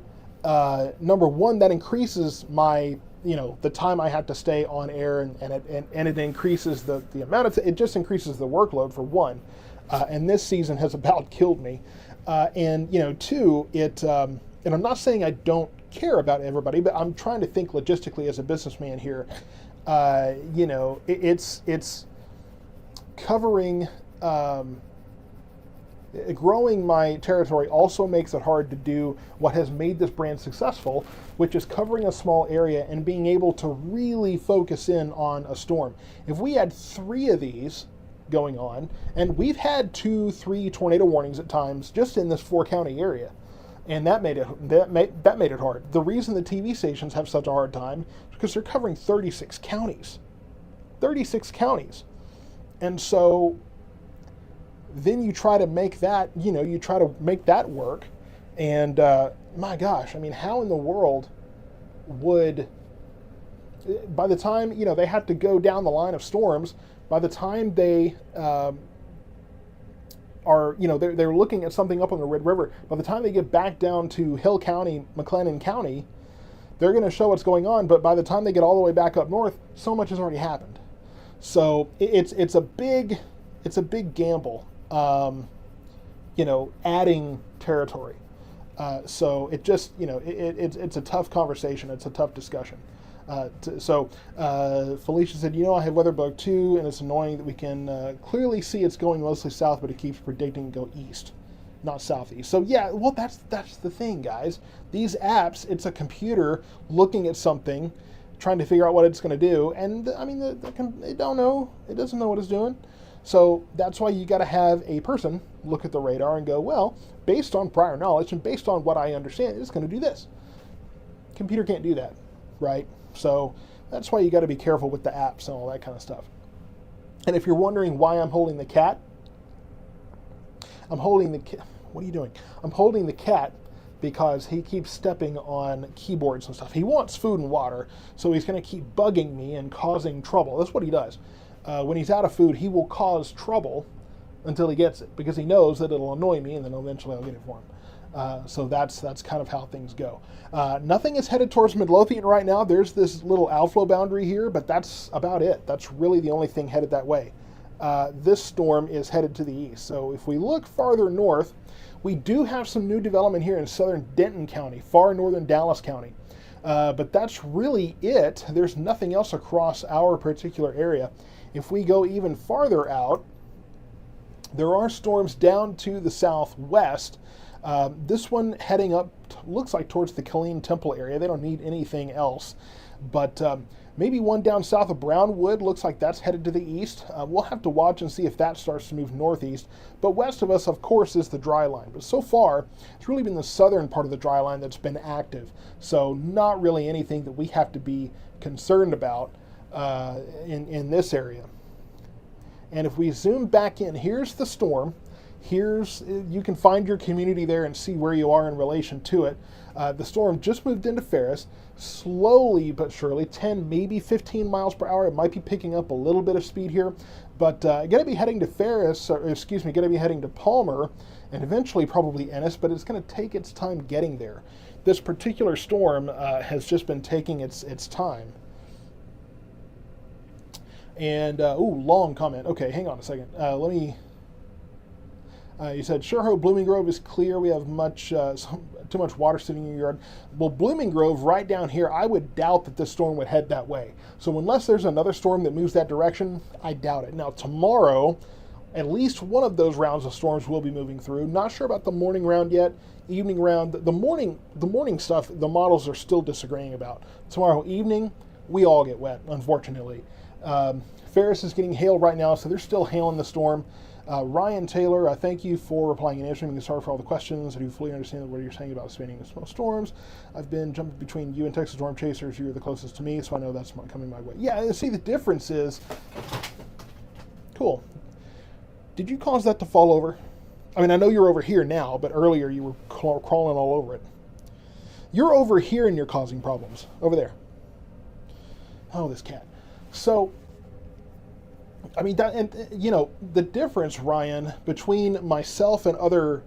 Number one, that increases my, the time I have to stay on air, and it increases the amount of, it just increases the workload for one. And this season has about killed me. And two, and I'm not saying I don't care about everybody, but I'm trying to think logistically as a businessman here. It's covering, growing my territory also makes it hard to do what has made this brand successful, which is covering a small area and being able to really focus in on a storm. If we had 3 of these going on, and we've had 2-3 tornado warnings at times just in this 4-county area, and that made it hard. The reason the TV stations have such a hard time is because they're covering 36 counties. 36 counties. And so then you try to make that, work. And my gosh, I mean, how in the world would, by the time, they have to go down the line of storms, by the time they they're looking at something up on the Red River, by the time they get back down to Hill County, McLennan County, they're going to show what's going on. But by the time they get all the way back up north, so much has already happened. So it's a big gamble, adding territory. So it just, it's a tough conversation. It's a tough discussion. Felicia said, I have weather bug too, and it's annoying that we can clearly see it's going mostly south, but it keeps predicting to go east, not southeast. So yeah, well, that's the thing, guys. These apps, it's a computer looking at something, trying to figure out what it's going to do, and I mean, it don't know. It doesn't know what it's doing. So that's why you got to have a person look at the radar and go, well, based on prior knowledge and based on what I understand, it's going to do this. Computer can't do that, right? So that's why you got to be careful with the apps and all that kind of stuff. And if you're wondering why I'm holding the cat, what are you doing? I'm holding the cat because he keeps stepping on keyboards and stuff. He wants food and water, so he's going to keep bugging me and causing trouble. That's what he does. When he's out of food, he will cause trouble until he gets it, because he knows that it'll annoy me, and then eventually I'll get it for him. So that's kind of how things go. Nothing is headed towards Midlothian right now. There's this little outflow boundary here, but that's about it. That's really the only thing headed that way. This storm is headed to the east. So if we look farther north, we do have some new development here in southern Denton County, far northern Dallas County. But that's really it. There's nothing else across our particular area. If we go even farther out, there are storms down to the southwest. This one heading up, looks like towards the Killeen Temple area. They don't need anything else. But maybe one down south of Brownwood, looks like that's headed to the east. We'll have to watch and see if that starts to move northeast. But west of us, of course, is the dry line. But so far, it's really been the southern part of the dry line that's been active. So not really anything that we have to be concerned about in this area. And if we zoom back in, here's the storm. You can find your community there and see where you are in relation to it. The storm just moved into Ferris, slowly but surely, 10, maybe 15 miles per hour. It might be picking up a little bit of speed here, but going to be heading to going to be heading to Palmer, and eventually probably Ennis, but it's going to take its time getting there. This particular storm has just been taking its time. And, long comment. Okay, hang on a second. You said, sure hope Blooming Grove is clear. We have too much water sitting in your yard. Well, Blooming Grove, right down here, I would doubt that this storm would head that way. So unless there's another storm that moves that direction, I doubt it. Now, tomorrow, at least one of those rounds of storms will be moving through. Not sure about the morning round yet. Evening round, the morning stuff, the models are still disagreeing about. Tomorrow evening, we all get wet, unfortunately. Ferris is getting hail right now, so they're still hailing the storm. Ryan Taylor, I thank you for replying and answering. Sorry for all the questions. I do fully understand what you're saying about spanning the small storms. I've been jumping between you and Texas Storm Chasers. You're the closest to me, so I know that's coming my way. Yeah, see, the difference is... Cool. Did you cause that to fall over? I mean, I know you're over here now, but earlier you were crawling all over it. You're over here and you're causing problems. Over there. Oh, this cat. So... I mean, the difference, Ryan, between myself and other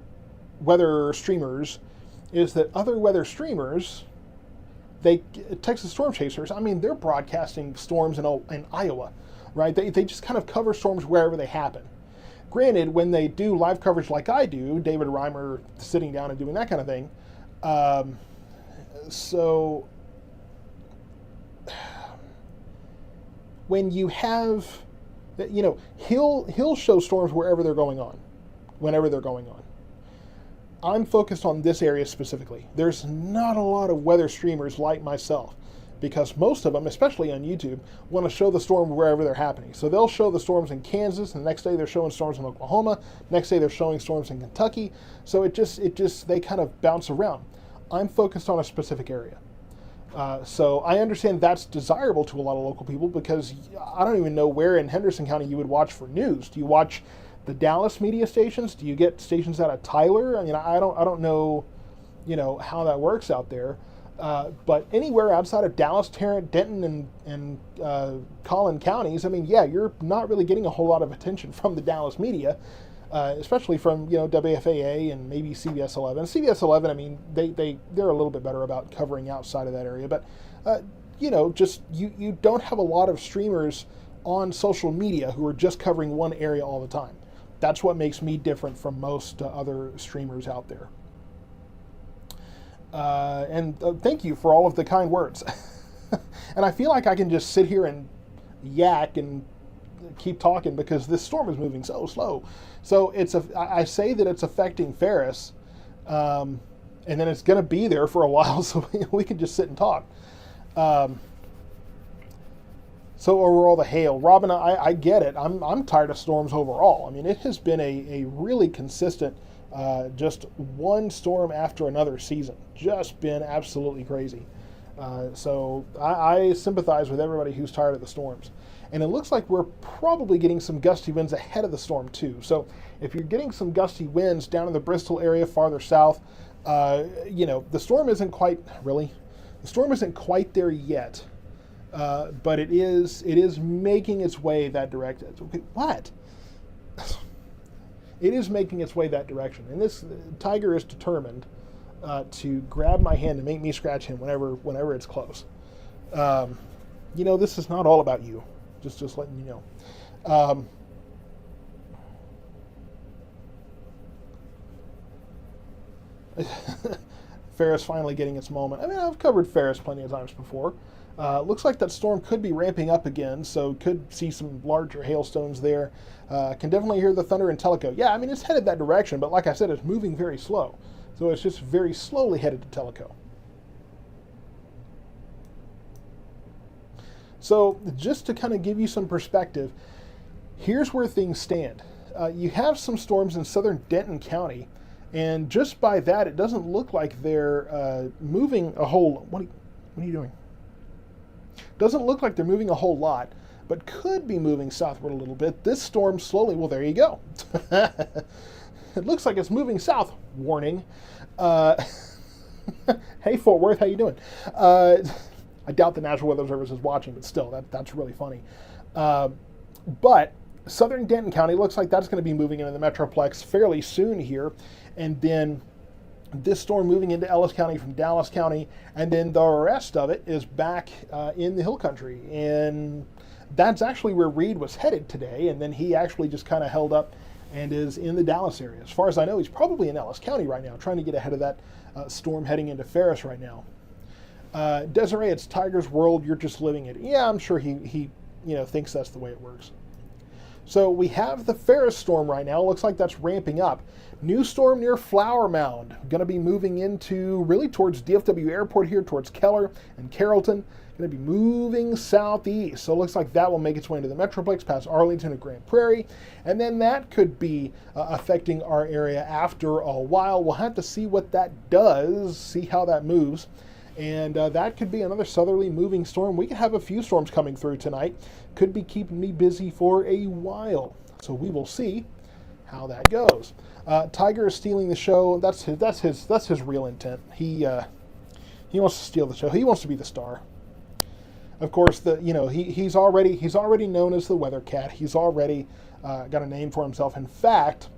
weather streamers is that other weather streamers, Texas Storm Chasers, I mean, they're broadcasting storms in Iowa, right? They just kind of cover storms wherever they happen. Granted, when they do live coverage like I do, David Reimer sitting down and doing that kind of thing, so when you have... he'll show storms wherever they're going on, whenever they're going on. I'm focused on this area specifically. There's not a lot of weather streamers like myself because most of them, especially on YouTube, want to show the storm wherever they're happening. So they'll show the storms in Kansas, and the next day they're showing storms in Oklahoma, next day they're showing storms in Kentucky. So they kind of bounce around. I'm focused on a specific area. So I understand that's desirable to a lot of local people because I don't even know where in Henderson County you would watch for news. Do you watch the Dallas media stations? Do you get stations out of Tyler? I mean, I don't know, how that works out there. But anywhere outside of Dallas, Tarrant, Denton, and Collin counties, I mean, yeah, you're not really getting a whole lot of attention from the Dallas media. Especially from WFAA and maybe CBS 11. CBS 11, I mean, they're a little bit better about covering outside of that area, but just you don't have a lot of streamers on social media who are just covering one area all the time. That's what makes me different from most other streamers out there. And thank you for all of the kind words. And I feel like I can just sit here and yak and keep talking because this storm is moving so slow. So I say that it's affecting Ferris, and then it's going to be there for a while, so we can just sit and talk. So overall, the hail, Robin, I get it. I'm tired of storms overall. I mean, it has been a really consistent, just one storm after another season. Just been absolutely crazy. So I sympathize with everybody who's tired of the storms. And it looks like we're probably getting some gusty winds ahead of the storm too. So if you're getting some gusty winds down in the Bristol area farther south, the storm isn't quite there yet. But it is making its way that direction. Okay, what? It is making its way that direction. And this tiger is determined to grab my hand and make me scratch him whenever it's close. This is not all about you. Just letting you know. Ferris finally getting its moment. I mean, I've covered Ferris plenty of times before. Looks like that storm could be ramping up again, so could see some larger hailstones there. Can definitely hear the thunder in Tellico. Yeah, I mean, it's headed that direction, but like I said, it's moving very slow. So it's just very slowly headed to Tellico. So just to kind of give you some perspective, here's where things stand. You have some storms in southern Denton County, and just by that, it doesn't look like they're moving a whole... What are you doing? Doesn't look like they're moving a whole lot, but could be moving southward a little bit. This storm slowly... Well, there you go. It looks like it's moving south. Warning. Hey, Fort Worth, how you doing? I doubt the National Weather Service is watching, but still, that's really funny. But southern Denton County looks like that's going to be moving into the Metroplex fairly soon here. And then this storm moving into Ellis County from Dallas County. And then the rest of it is back in the Hill Country. And that's actually where Reed was headed today. And then he actually just kind of held up and is in the Dallas area. As far as I know, he's probably in Ellis County right now, trying to get ahead of that storm heading into Ferris right now. Desiree, it's Tiger's world. You're just living it. Yeah, I'm sure he thinks that's the way it works. So we have the Ferris storm right now. Looks like that's ramping up. New storm near Flower Mound. Going to be moving into really towards DFW Airport here, towards Keller and Carrollton. Going to be moving southeast. So it looks like that will make its way into the Metroplex, past Arlington and Grand Prairie. And then that could be affecting our area after a while. We'll have to see what that does, see how that moves. And that could be another southerly moving storm. We could have a few storms coming through tonight. Could be keeping me busy for a while. So we will see how that goes. Tiger is stealing the show. That's his real intent. He wants to steal the show. He wants to be the star. Of course, he's already known as the Weather Cat. He's already got a name for himself. In fact,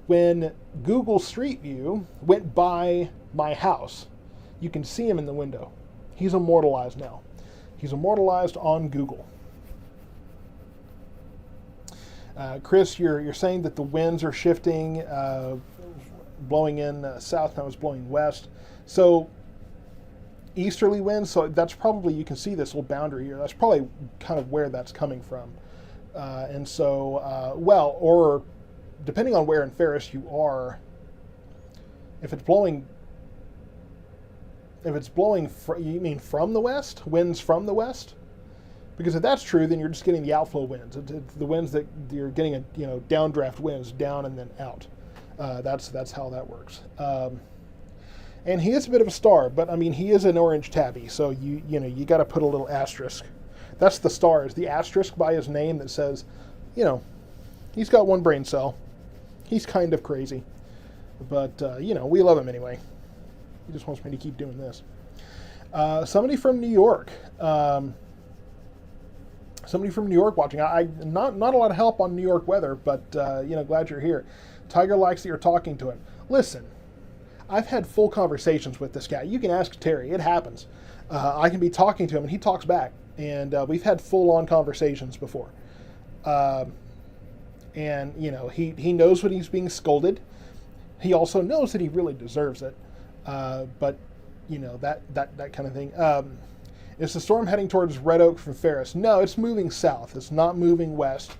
when Google Street View went by my house, you can see him in the window. He's immortalized now. He's immortalized on Google. Chris, you're saying that the winds are shifting, blowing in south, now it's blowing west. So easterly winds, so that's probably, you can see this little boundary here. That's probably kind of where that's coming from. And so, or depending on where in Ferris you are, if it's blowing, you mean from the west? Winds from the west? Because if that's true, then you're just getting the outflow winds. It's the winds that you're getting, downdraft winds, down and then out. That's how that works. And he is a bit of a star, but I mean, he is an orange tabby, so you got to put a little asterisk. That's the star, is the asterisk by his name that says, he's got one brain cell. He's kind of crazy, but we love him anyway. He just wants me to keep doing this. Somebody from New York. Somebody from New York watching. Not a lot of help on New York weather, but glad you're here. Tiger likes that you're talking to him. Listen, I've had full conversations with this guy. You can ask Terry. It happens. I can be talking to him, and he talks back. And we've had full-on conversations before. And he knows when he's being scolded. He also knows that he really deserves it. But that kind of thing. Is the storm heading towards Red Oak from Ferris? No, it's moving south. It's not moving west.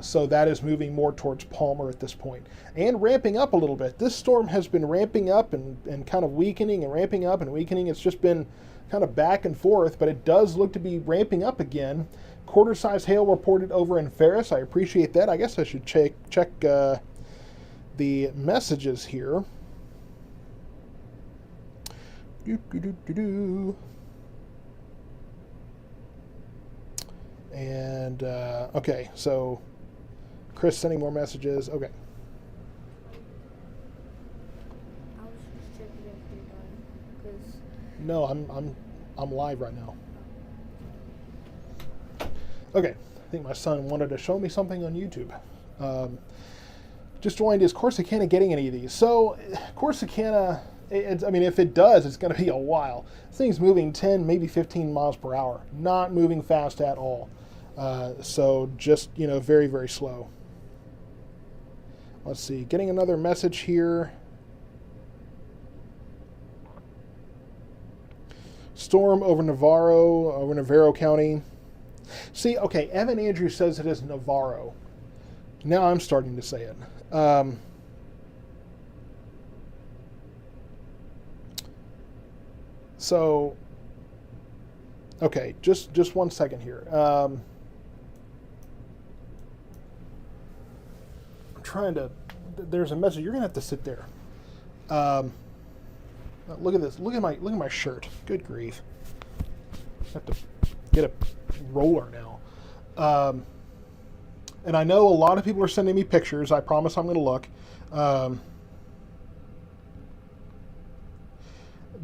So that is moving more towards Palmer at this point. And ramping up a little bit. This storm has been ramping up and kind of weakening and ramping up and weakening. It's just been kind of back and forth, but it does look to be ramping up again. Quarter-size hail reported over in Ferris. I appreciate that. I guess I should check the messages here. And, okay, so Chris sending more messages. Okay. I was just checking if you're done, because... No, I'm live right now. Okay, I think my son wanted to show me something on YouTube. Just joined. Is Corsicana getting any of these? So, Corsicana, if it does, it's going to be a while. This thing's moving 10, maybe 15 miles per hour. Not moving fast at all. So just, very, very slow. Let's see. Getting another message here. Storm over Navarro County. See, okay, Evan Andrews says it is Navarro. Now I'm starting to say it. So, okay, just 1 second here. I'm trying to. There's a message. You're gonna have to sit there. Look at this. Look at my shirt. Good grief. I have to get a roller now. And I know a lot of people are sending me pictures. I promise I'm going to look.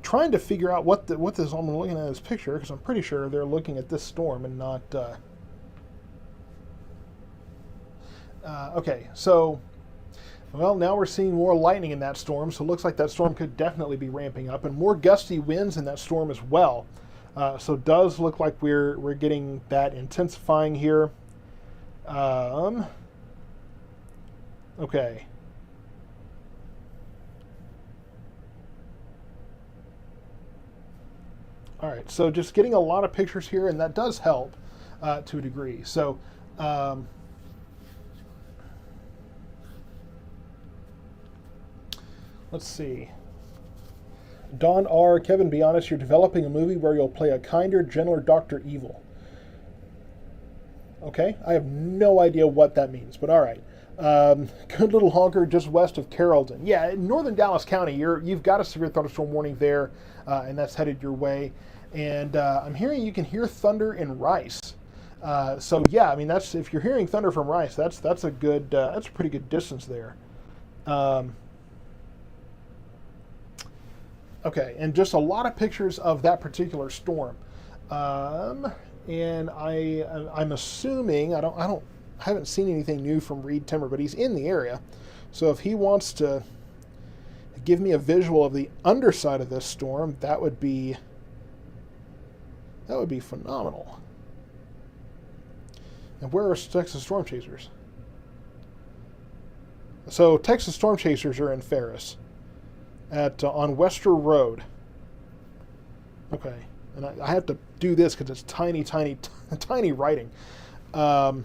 Trying to figure out what this I'm looking at this picture, because I'm pretty sure they're looking at this storm and not. Okay, so. Well, now we're seeing more lightning in that storm, so it looks like that storm could definitely be ramping up, and more gusty winds in that storm as well. So it does look like we're getting that intensifying here. Okay. All right, so just getting a lot of pictures here, and that does help to a degree. So um, let's see. Don R. Kevin, be honest, you're developing a movie where you'll play a kinder, gentler Dr. Evil. Okay, I have no idea what that means, but all right. Good little honker just west of Carrollton. Yeah, in northern Dallas County, you've got a severe thunderstorm warning there, and that's headed your way. And I'm hearing you can hear thunder in Rice. So yeah, I mean that's if you're hearing thunder from Rice, that's a good that's a pretty good distance there. Um, okay, and just a lot of pictures of that particular storm. Um, and I'm assuming I haven't seen anything new from Reed Timmer, but he's in the area. So if he wants to give me a visual of the underside of this storm, that would be phenomenal. And where are Texas Storm Chasers? So Texas Storm Chasers are in Ferris at on Wester Road. Okay, and I have to do this because it's tiny, tiny, tiny writing. Um,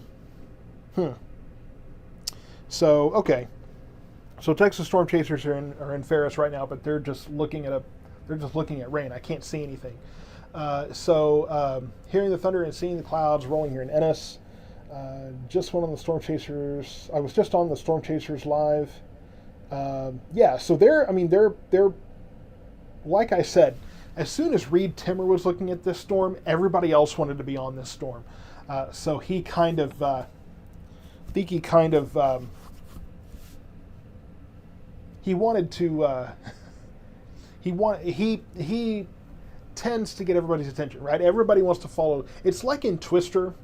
So okay, so Texas Storm Chasers are in Ferris right now, but they're just looking at rain. I can't see anything. Hearing the thunder and seeing the clouds rolling here in Ennis. Just one of the Storm Chasers. I was just on the Storm Chasers live. Yeah, so they're like I said. As soon as Reed Timmer was looking at this storm, everybody else wanted to be on this storm. So he kind of, I think he kind of, he wanted to. He tends to get everybody's attention, right? Everybody wants to follow. It's like in Twister,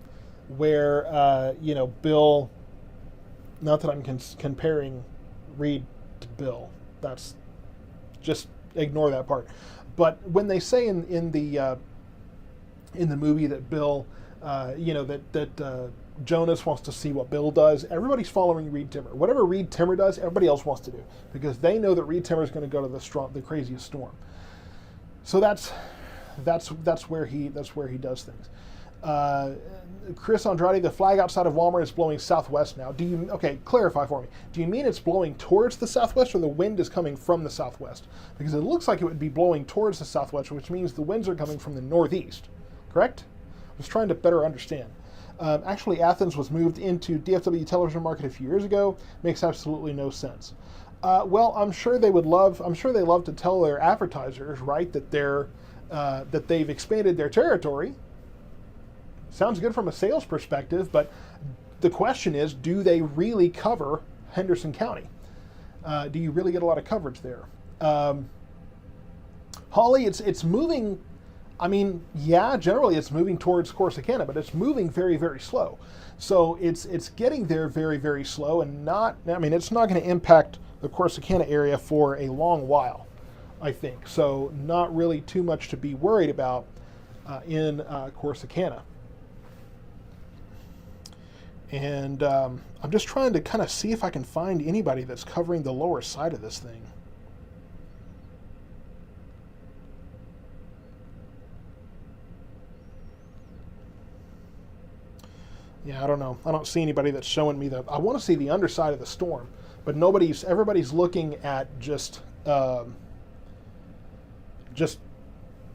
where Bill. Not that I'm comparing Reed to Bill. That's just ignore that part. But when they say in the movie that Bill, that Jonas wants to see what Bill does, everybody's following Reed Timmer. Whatever Reed Timmer does, everybody else wants to do because they know that Reed Timmer is going to go to the craziest storm. So that's where he does things. Chris Andrade, the flag outside of Walmart is blowing southwest now. Clarify for me. Do you mean it's blowing towards the southwest or the wind is coming from the southwest? Because it looks like it would be blowing towards the southwest, which means the winds are coming from the northeast. Correct? I was trying to better understand. Actually, Athens was moved into DFW television market a few years ago. Makes absolutely no sense. Well, I'm sure they love to tell their advertisers, right, that they've expanded their territory. Sounds good from a sales perspective, but the question is, do they really cover Henderson County? Do you really get a lot of coverage there? Holly, it's moving. I mean, yeah, generally it's moving towards Corsicana, but it's moving very, very slow. So it's getting there very, very slow, and it's not going to impact the Corsicana area for a long while, I think. So not really too much to be worried about in Corsicana. And I'm just trying to kind of see if I can find anybody that's covering the lower side of this thing. Yeah, I don't know. I don't see anybody that's showing me I want to see the underside of the storm, but everybody's looking at just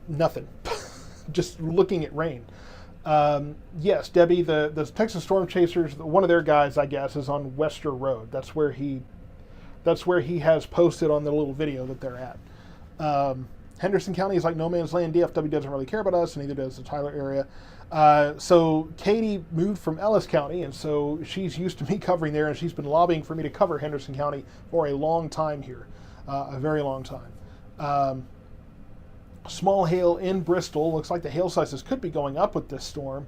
nothing. Just looking at rain. Yes, Debbie, the Texas Storm Chasers, one of their guys, I guess, is on Wester Road. That's where he has posted on the little video that they're at. Henderson County is like no man's land. DFW doesn't really care about us, and neither does the Tyler area. So Katie moved from Ellis County, and so she's used to me covering there, and she's been lobbying for me to cover Henderson County for a long time here, a very long time. Small hail in Bristol. Looks like the hail sizes could be going up with this storm.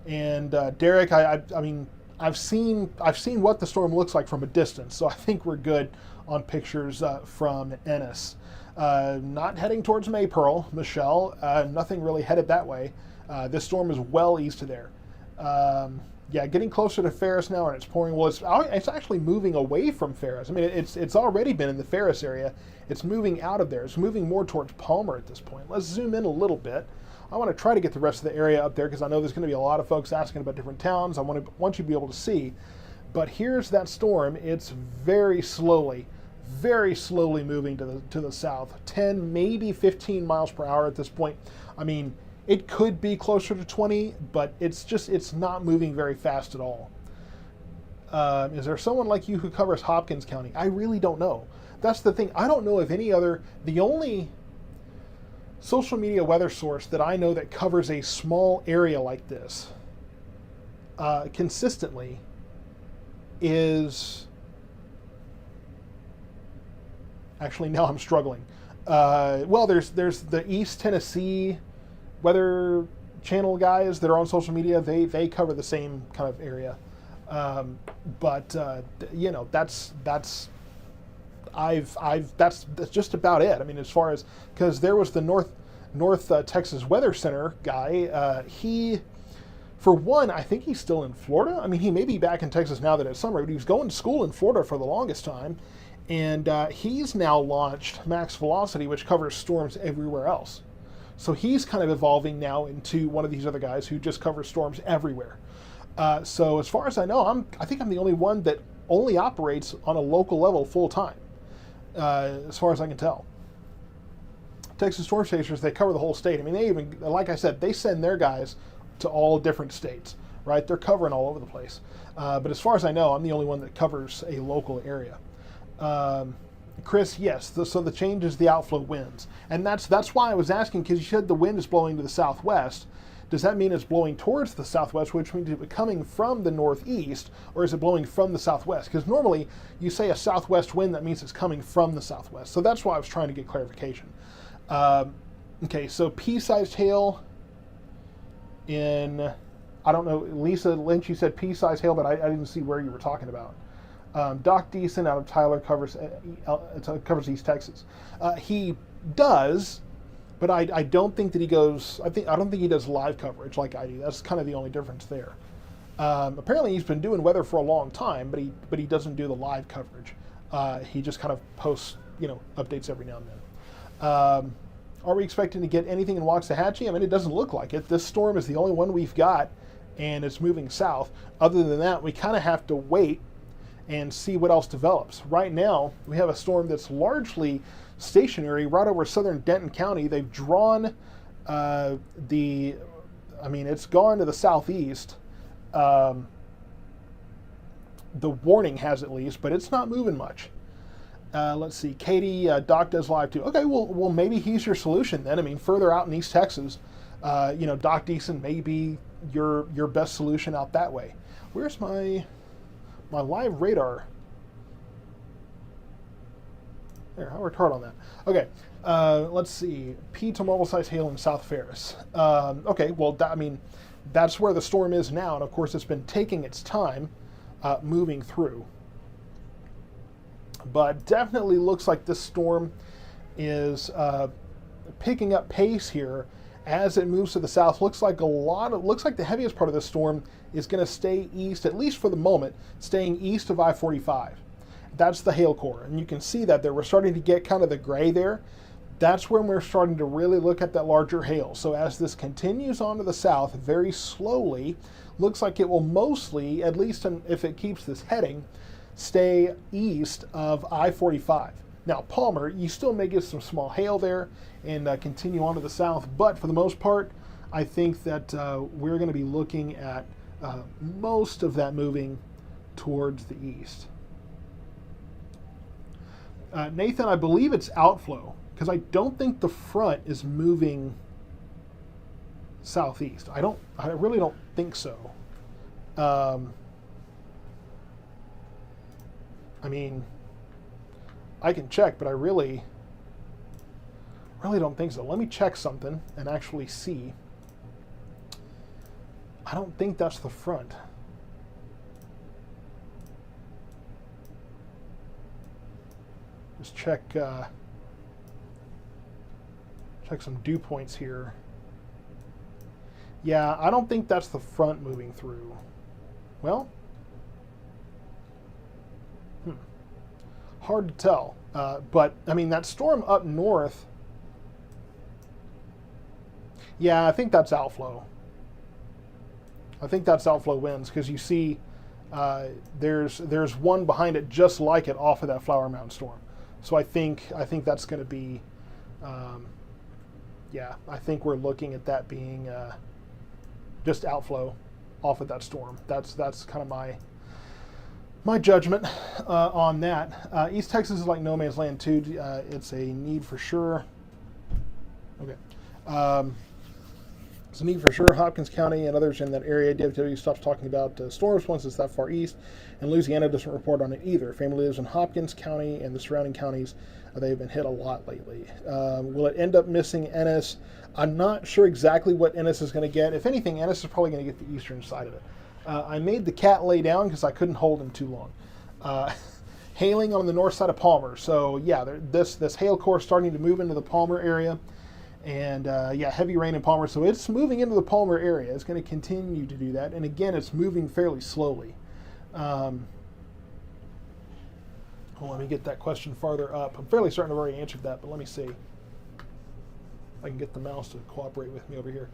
Derek, I mean, I've seen what the storm looks like from a distance, so I think we're good on pictures from Ennis. Not heading towards Maypearl, Michelle. Nothing really headed that way. This storm is well east of there. Yeah, getting closer to Ferris now, and it's pouring. Well, it's actually moving away from Ferris. I mean, it's already been in the Ferris area. It's moving out of there. It's moving more towards Palmer at this point. Let's zoom in a little bit. I want to try to get the rest of the area up there because I know there's going to be a lot of folks asking about different towns. I want you to be able to see. But here's that storm. It's very slowly moving to the south. 10, maybe 15 miles per hour at this point. I mean, it could be closer to 20, but it's not moving very fast at all. Is there someone like you who covers Hopkins County? I really don't know. That's the thing. I don't know of any other. The only social media weather source that I know that covers a small area like this consistently is. Actually, now I'm struggling. Well, there's the East Tennessee Weather Channel guys that are on social media. They cover the same kind of area, but you know that's just about it. I mean, as far as because there was the North Texas Weather Center guy. He, for one, I think he's still in Florida. I mean, he may be back in Texas now that it's summer, but he was going to school in Florida for the longest time. And he's now launched Max Velocity, which covers storms everywhere else. So he's kind of evolving now into one of these other guys who just covers storms everywhere. So as far as I know, I think I'm the only one that only operates on a local level full time, as far as I can tell. Texas Storm Chasers, they cover the whole state. I mean, they even, like I said, they send their guys to all different states, right? They're covering all over the place. But as far as I know, I'm the only one that covers a local area. Chris, yes. So the change is the outflow winds, and that's why I was asking, because you said the wind is blowing to the southwest. Does that mean it's blowing towards the southwest, which means it's coming from the northeast, or is it blowing from the southwest? Because normally you say a southwest wind, that means it's coming from the southwest. So that's why I was trying to get clarification. Okay, so pea-sized hail in, I don't know, Lisa Lynch, you said pea-sized hail, but I didn't see where you were talking about. Doc Deason out of Tyler covers East Texas. He does, but I don't think that he goes. I don't think he does live coverage like I do. That's kind of the only difference there. Apparently, he's been doing weather for a long time, but he doesn't do the live coverage. He just kind of posts, updates every now and then. Are we expecting to get anything in Waxahachie? I mean, it doesn't look like it. This storm is the only one we've got, and it's moving south. Other than that, we kind of have to wait and see what else develops. Right now, we have a storm that's largely stationary right over southern Denton County. They've drawn it's gone to the southeast. The warning has at least, but it's not moving much. Let's see, Katie, Doc does live too. Okay, well, maybe he's your solution then. I mean, further out in East Texas, Doc Deason may be your best solution out that way. Where's my live radar? There, I worked hard on that. Okay, let's see. P to marble size hail in South Ferris. Okay, well, that's where the storm is now, and of course it's been taking its time moving through. But definitely looks like this storm is picking up pace here as it moves to the south. Looks like the heaviest part of this storm is going to stay east, at least for the moment, staying east of I-45. That's the hail core, and you can see that there. We're starting to get kind of the gray there. That's when we're starting to really look at that larger hail. So as this continues on to the south very slowly, looks like it will mostly, at least if it keeps this heading, stay east of I-45. Now, Palmer, you still may get some small hail there and continue on to the south, but for the most part, I think that we're going to be looking at most of that moving towards the east. Nathan, I believe it's outflow, because I don't think the front is moving southeast. I really don't think so. I mean, I can check, but I really don't think so. Let me check something and actually see. I don't think that's the front. Just check some dew points here. Yeah, I don't think that's the front moving through. Well, hard to tell. But, I mean, that storm up north, yeah, I think that's outflow. I think that's outflow winds because you see there's one behind it just like it off of that Flower Mound storm. So I think that's going to be, yeah, I think we're looking at that being just outflow off of that storm. That's kind of my judgment on that. East Texas is like no man's land too. It's a need for sure. Okay. It's a need for sure. Hopkins County and others in that area. DFW stops talking about storms once it's that far east, and Louisiana doesn't report on it either. Family lives in Hopkins County and the surrounding counties. They've been hit a lot lately. Will it end up missing Ennis? I'm not sure exactly what Ennis is going to get. If anything, Ennis is probably going to get the eastern side of it. I made the cat lay down because I couldn't hold him too long. Hailing on the north side of Palmer. So yeah, this hail core is starting to move into the Palmer area. And yeah, heavy rain in Palmer. So it's moving into the Palmer area. It's going to continue to do that. And again, it's moving fairly slowly. Well, let me get that question farther up. I'm fairly certain I've already answered that, but let me see. I can get the mouse to cooperate with me over here.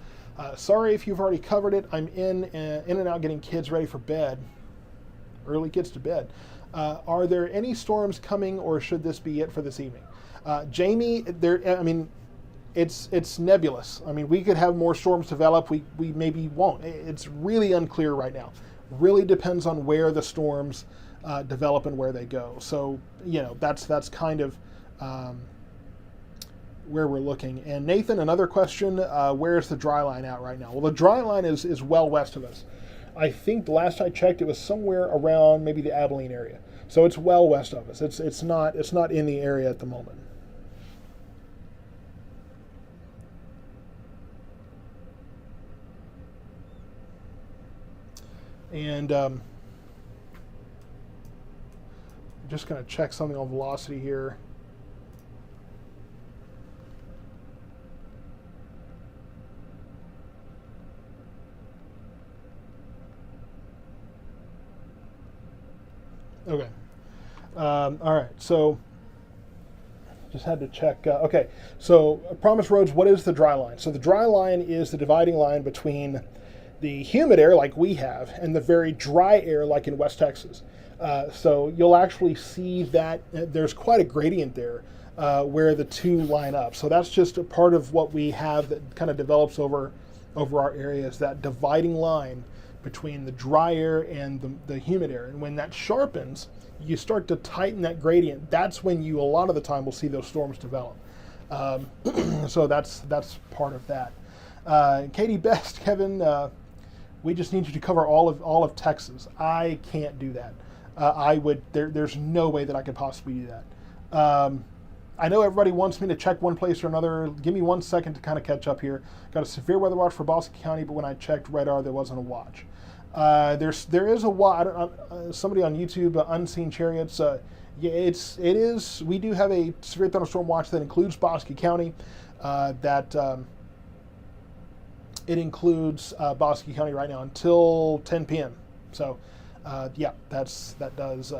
Sorry if you've already covered it. I'm in and out getting kids ready for bed. Early kids to bed. Are there any storms coming, or should this be it for this evening? Jamie, I mean, it's nebulous. I mean, we could have more storms develop. We maybe won't. It's really unclear right now. Really depends on where the storms develop and where they go. So, you know, that's kind of where we're looking. And Nathan, another question, where's the dry line at right now? Well, the dry line is well west of us. I think the last I checked, it was somewhere around maybe the Abilene area. So it's well west of us. It's not in the area at the moment. And just going to check something on velocity here. Okay. All right. So just had to check. Okay. So Promise Roads, what is the dry line? So the dry line is the dividing line between the humid air like we have and the very dry air like in West Texas. So you'll actually see that there's quite a gradient there where the two line up. So that's just a part of what we have that kind of develops over our areas, that dividing line between the dry air and the humid air. And when that sharpens, you start to tighten that gradient. That's when you, a lot of the time, will see those storms develop. So that's part of that. Katie Best, Kevin, we just need you to cover all of Texas. I can't do that. There's no way that I could possibly do that. I know everybody wants me to check one place or another. Give me 1 second to kind of catch up here. Got a severe weather watch for Boston County, but when I checked radar, there wasn't a watch. There is a watch. Somebody on YouTube, Unseen Chariots. Yeah, it is. We do have a severe thunderstorm watch that includes Bosque County. It includes Bosque County right now until 10 p.m. So, yeah, that does.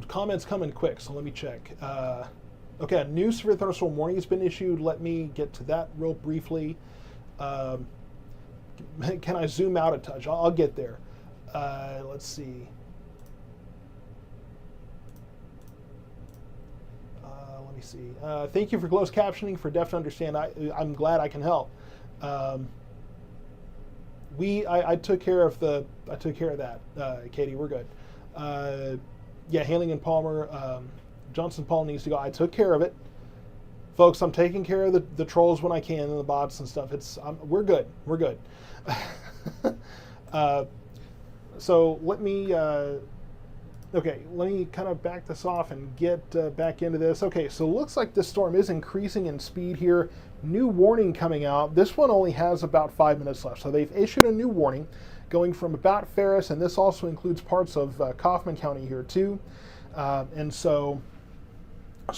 Comments coming quick, so let me check. Okay, a new severe thunderstorm warning has been issued. Let me get to that real briefly. Can I zoom out a touch? I'll get there. Let's see. Let me see. Thank you for closed captioning for deaf to understand. I'm glad I can help. I took care of that, Katie. We're good. Yeah, hailing in Palmer. Johnson Paul needs to go. I took care of it, folks. I'm taking care of the trolls when I can and the bots and stuff. We're good. We're good. So let me. Okay, let me kind of back this off and get back into this. Okay, so it looks like this storm is increasing in speed here. New warning coming out. This one only has about 5 minutes left. So they've issued a new warning going from about Ferris, and this also includes parts of Kaufman County here too. And so This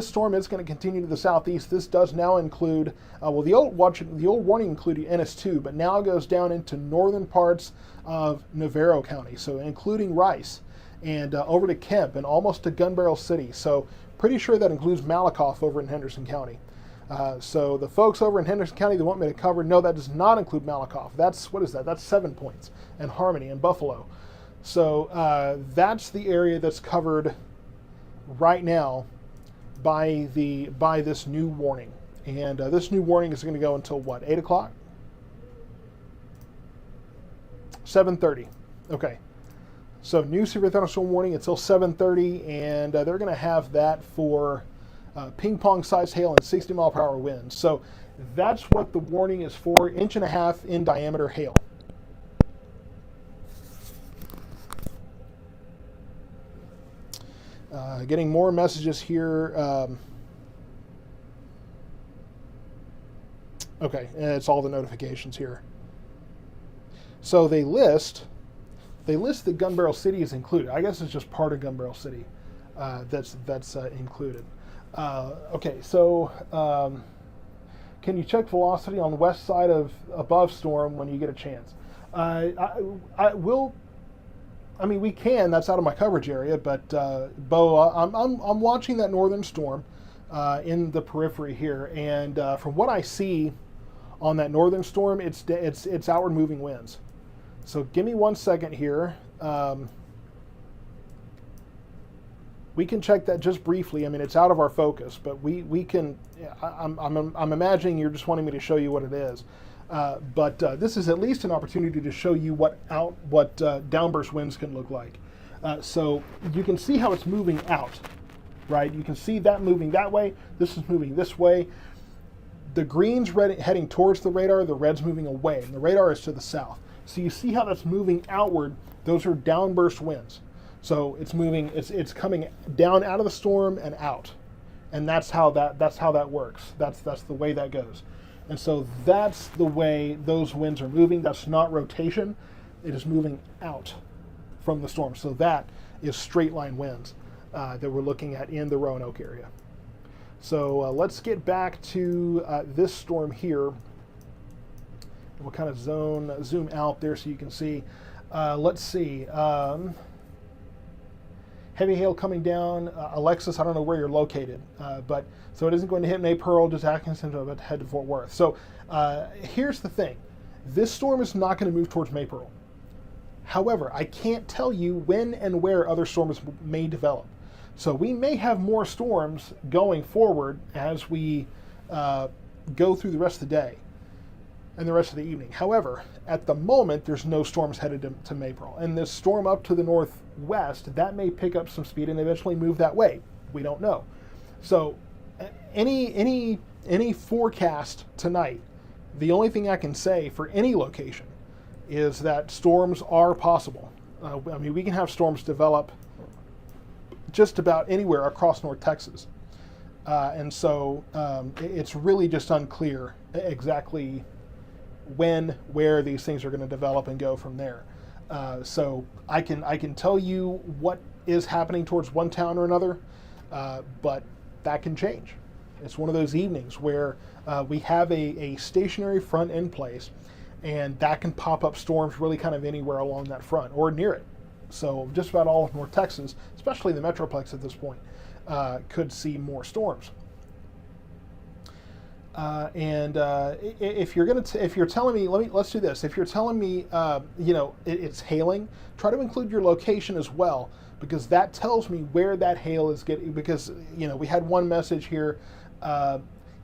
storm is going to continue to the southeast. This does now include, the old warning included NS2, but now goes down into northern parts of Navarro County, so including Rice and over to Kemp and almost to Gun Barrel City. So pretty sure that includes Malakoff over in Henderson County. So the folks over in Henderson County that want me to cover, no, that does not include Malakoff. What is that? That's 7 Points and Harmony and Buffalo. So that's the area that's covered right now by this new warning, and this new warning is going to go until what, 8 o'clock, 7:30. Okay, so new severe thunderstorm warning until 7:30, and they're going to have that for ping pong sized hail and 60-mile-per-hour winds. So that's what the warning is for: 1.5 inches in diameter hail. Getting more messages here. Okay, it's all the notifications here. So they list that Gun Barrel City is included. I guess it's just part of Gun Barrel City that's included. Okay, so can you check velocity on the west side of above storm when you get a chance? I will. I mean, we can. That's out of my coverage area, but Bo, I'm watching that northern storm in the periphery here, and from what I see on that northern storm, it's outward moving winds. So give me 1 second here. We can check that just briefly. I mean, it's out of our focus, but we can. I'm imagining you're just wanting me to show you what it is. But this is at least an opportunity to show you what downburst winds can look like. So you can see how it's moving out, right? You can see that moving that way. This is moving this way. The green's heading towards the radar. The red's moving away, and the radar is to the south. So you see how that's moving outward. Those are downburst winds. So it's moving. It's coming down out of the storm and out, and that's how that works. That's the way that goes. And so that's the way those winds are moving. That's not rotation. It is moving out from the storm. So that is straight line winds that we're looking at in the Roanoke area. So let's get back to this storm here. We'll kind of zoom out there so you can see. Let's see. Heavy hail coming down. Alexis, I don't know where you're located, but so it isn't going to hit Maypearl, just Atkinson, but head to Fort Worth. So here's the thing. This storm is not going to move towards Maypearl. However, I can't tell you when and where other storms may develop. So we may have more storms going forward as we go through the rest of the day and the rest of the evening. However, at the moment, there's no storms headed to Maypearl. And this storm up to the northwest, that may pick up some speed and eventually move that way. We don't know. So any forecast tonight, the only thing I can say for any location is that storms are possible. I mean, we can have storms develop just about anywhere across North Texas. And so it's really just unclear exactly when, where these things are going to develop and go from there. So I can tell you what is happening towards one town or another, but that can change. It's one of those evenings where we have a stationary front in place, and that can pop up storms really kind of anywhere along that front or near it. So just about all of North Texas, especially the Metroplex at this point, could see more storms. If you're telling me, let's do this. If you're telling me, it's hailing, try to include your location as well, because that tells me where that hail is getting. Because we had one message here,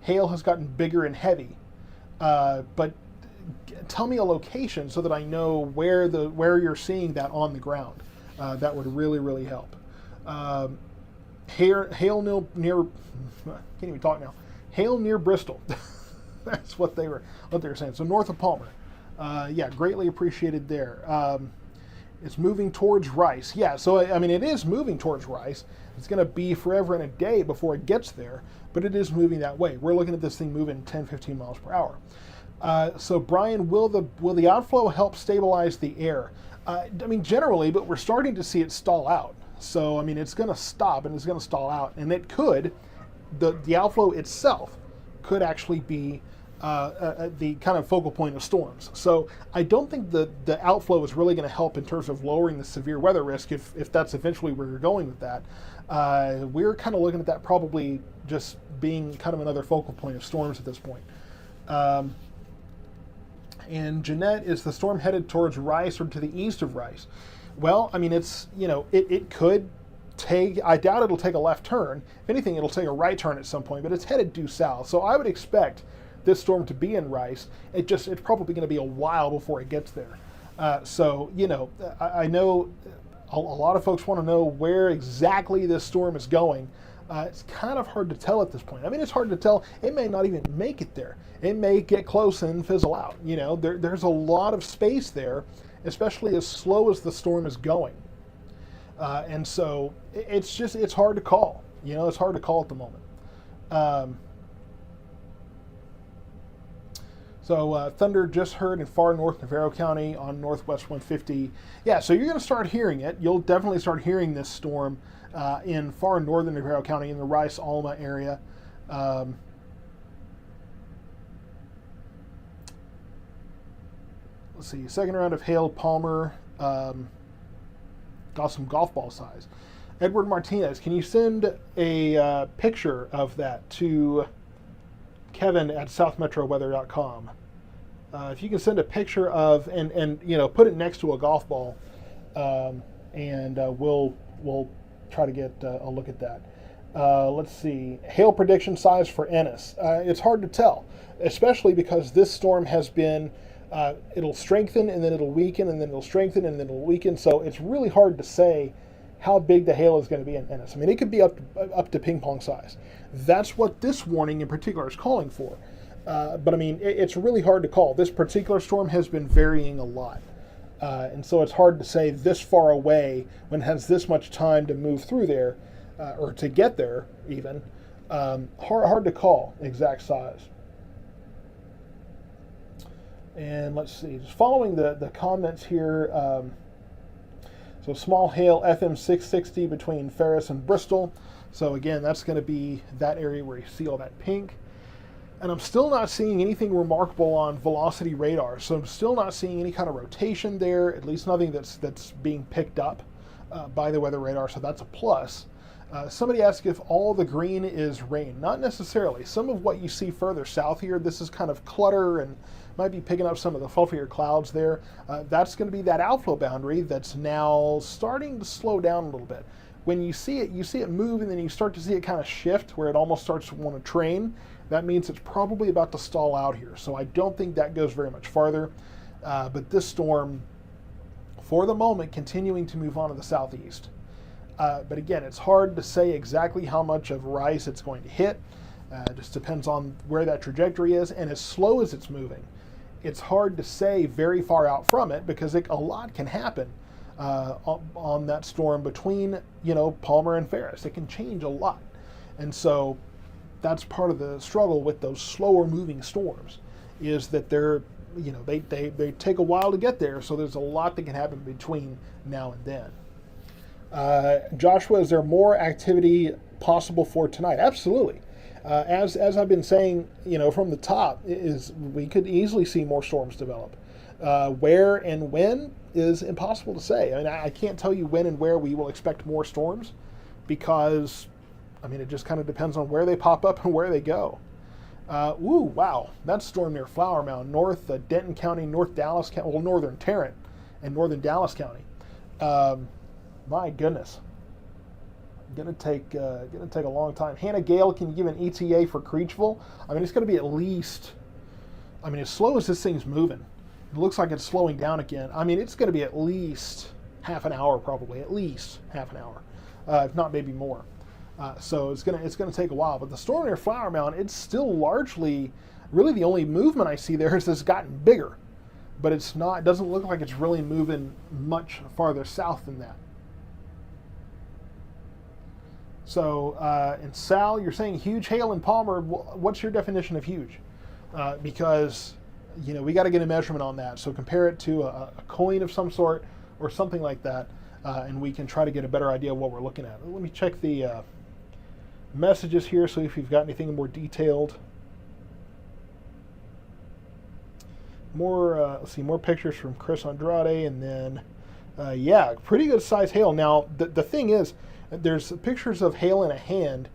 hail has gotten bigger and heavy, but tell me a location so that I know where you're seeing that on the ground. That would really help. Hail near can't even talk now. Hail near Bristol. That's what they were saying. So north of Palmer. Greatly appreciated there. It's moving towards Rice. Yeah, so I mean, it is moving towards Rice. It's going to be forever and a day before it gets there, but it is moving that way. We're looking at this thing moving 10, 15 miles per hour. So Brian, will the outflow help stabilize the air? I mean, generally, but we're starting to see it stall out. So, I mean, it's going to stop and it's going to stall out. And it could, the outflow itself could actually be the kind of focal point of storms. So I don't think the outflow is really going to help in terms of lowering the severe weather risk if that's eventually where you're going with that. We're kind of looking at that probably just being kind of another focal point of storms at this point. And Jeanette, is the storm headed towards Rice or to the east of Rice? Well, I mean, it's, it could take, I doubt it'll take a left turn. If anything, it'll take a right turn at some point, but it's headed due south. So I would expect this storm to be in Rice. It's probably going to be a while before it gets there. So, I know a lot of folks want to know where exactly this storm is going. It's kind of hard to tell at this point. I mean, it's hard to tell. It may not even make it there. It may get close and fizzle out. There's a lot of space there, especially as slow as the storm is going. And so it's hard to call. It's hard to call at the moment. So thunder just heard in far north Navarro County on Northwest 150. Yeah, so you're going to start hearing it. You'll definitely start hearing this storm in far northern Navarro County in the Rice-Alma area. Let's see, second round of hail, Palmer got some golf ball size. Edward Martinez, can you send a picture of that to Kevin at southmetroweather.com? If you can send a picture of and put it next to a golf ball, and we'll try to get a look at that. Let's see, hail prediction size for Ennis. It's hard to tell, especially because this storm has been. It'll strengthen and then it'll weaken and then it'll strengthen and then it'll weaken. So it's really hard to say how big the hail is going to be in Ennis. I mean, it could be up to ping pong size. That's what this warning in particular is calling for. But I mean, it's really hard to call. This particular storm has been varying a lot. And so it's hard to say this far away when it has this much time to move through there, or to get there even. Hard to call exact size. And let's see, just following the comments here. So small hail FM 660 between Ferris and Bristol. So again, that's going to be that area where you see all that pink. And I'm still not seeing anything remarkable on velocity radar. So I'm still not seeing any kind of rotation there, at least nothing that's being picked up by the weather radar. So that's a plus. Somebody asked if all the green is rain. Not necessarily. Some of what you see further south here, this is kind of clutter and might be picking up some of the fluffier clouds there. That's going to be that outflow boundary that's now starting to slow down a little bit. When you see it move, and then you start to see it kind of shift where it almost starts to want to train. That means it's probably about to stall out here. So I don't think that goes very much farther. But this storm, for the moment, continuing to move on to the southeast. But again, it's hard to say exactly how much of Rice it's going to hit. It just depends on where that trajectory is. And as slow as it's moving, it's hard to say very far out from it because a lot can happen on that storm between, Palmer and Ferris. It can change a lot. And so that's part of the struggle with those slower moving storms is that they take a while to get there. So there's a lot that can happen between now and then. Joshua, is there more activity possible for tonight? Absolutely. As I've been saying, from the top, is we could easily see more storms develop. Where and when is impossible to say. I mean, I can't tell you when and where we will expect more storms because, it just kind of depends on where they pop up and where they go. Wow, that storm near Flower Mound, north Denton County, North Dallas County, well, northern Tarrant and northern Dallas County. My goodness. Gonna take a long time. Hannah Gale, can you give an ETA for Creechville? It's gonna be at least, as slow as this thing's moving, it looks like it's slowing down again. It's gonna be at least half an hour, probably, at least half an hour, if not maybe more. So it's gonna take a while. But the storm near Flower Mound, it's still largely, really the only movement I see there is it's gotten bigger, but it doesn't look like it's really moving much farther south than that. So, and Sal, you're saying huge hail in Palmer. What's your definition of huge? Because, we got to get a measurement on that. So compare it to a coin of some sort or something like that. and we can try to get a better idea of what we're looking at. Let me check the messages here, so if you've got anything more detailed. More, let's see, more pictures from Chris Andrade, and then, yeah, pretty good size hail. Now, the thing is, there's pictures of hail in a hand,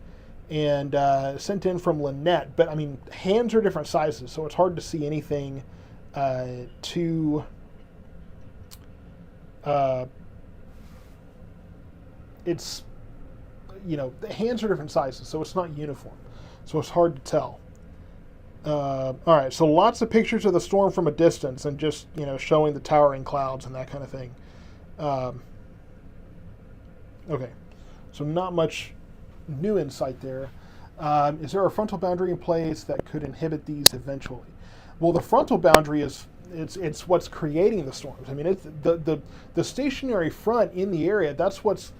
and sent in from Lynette, but I mean, hands are different sizes, so it's hard to see anything too. It's, you know, the hands are different sizes, so it's not uniform, so it's hard to tell. All right, so lots of pictures of the storm from a distance, and just, you know, showing the towering clouds and that kind of thing. Okay, so not much new insight there. Is there a frontal boundary in place that could inhibit these eventually? Well, the frontal boundary is it's what's creating the storms. I mean, it's the stationary front in the area. That's what's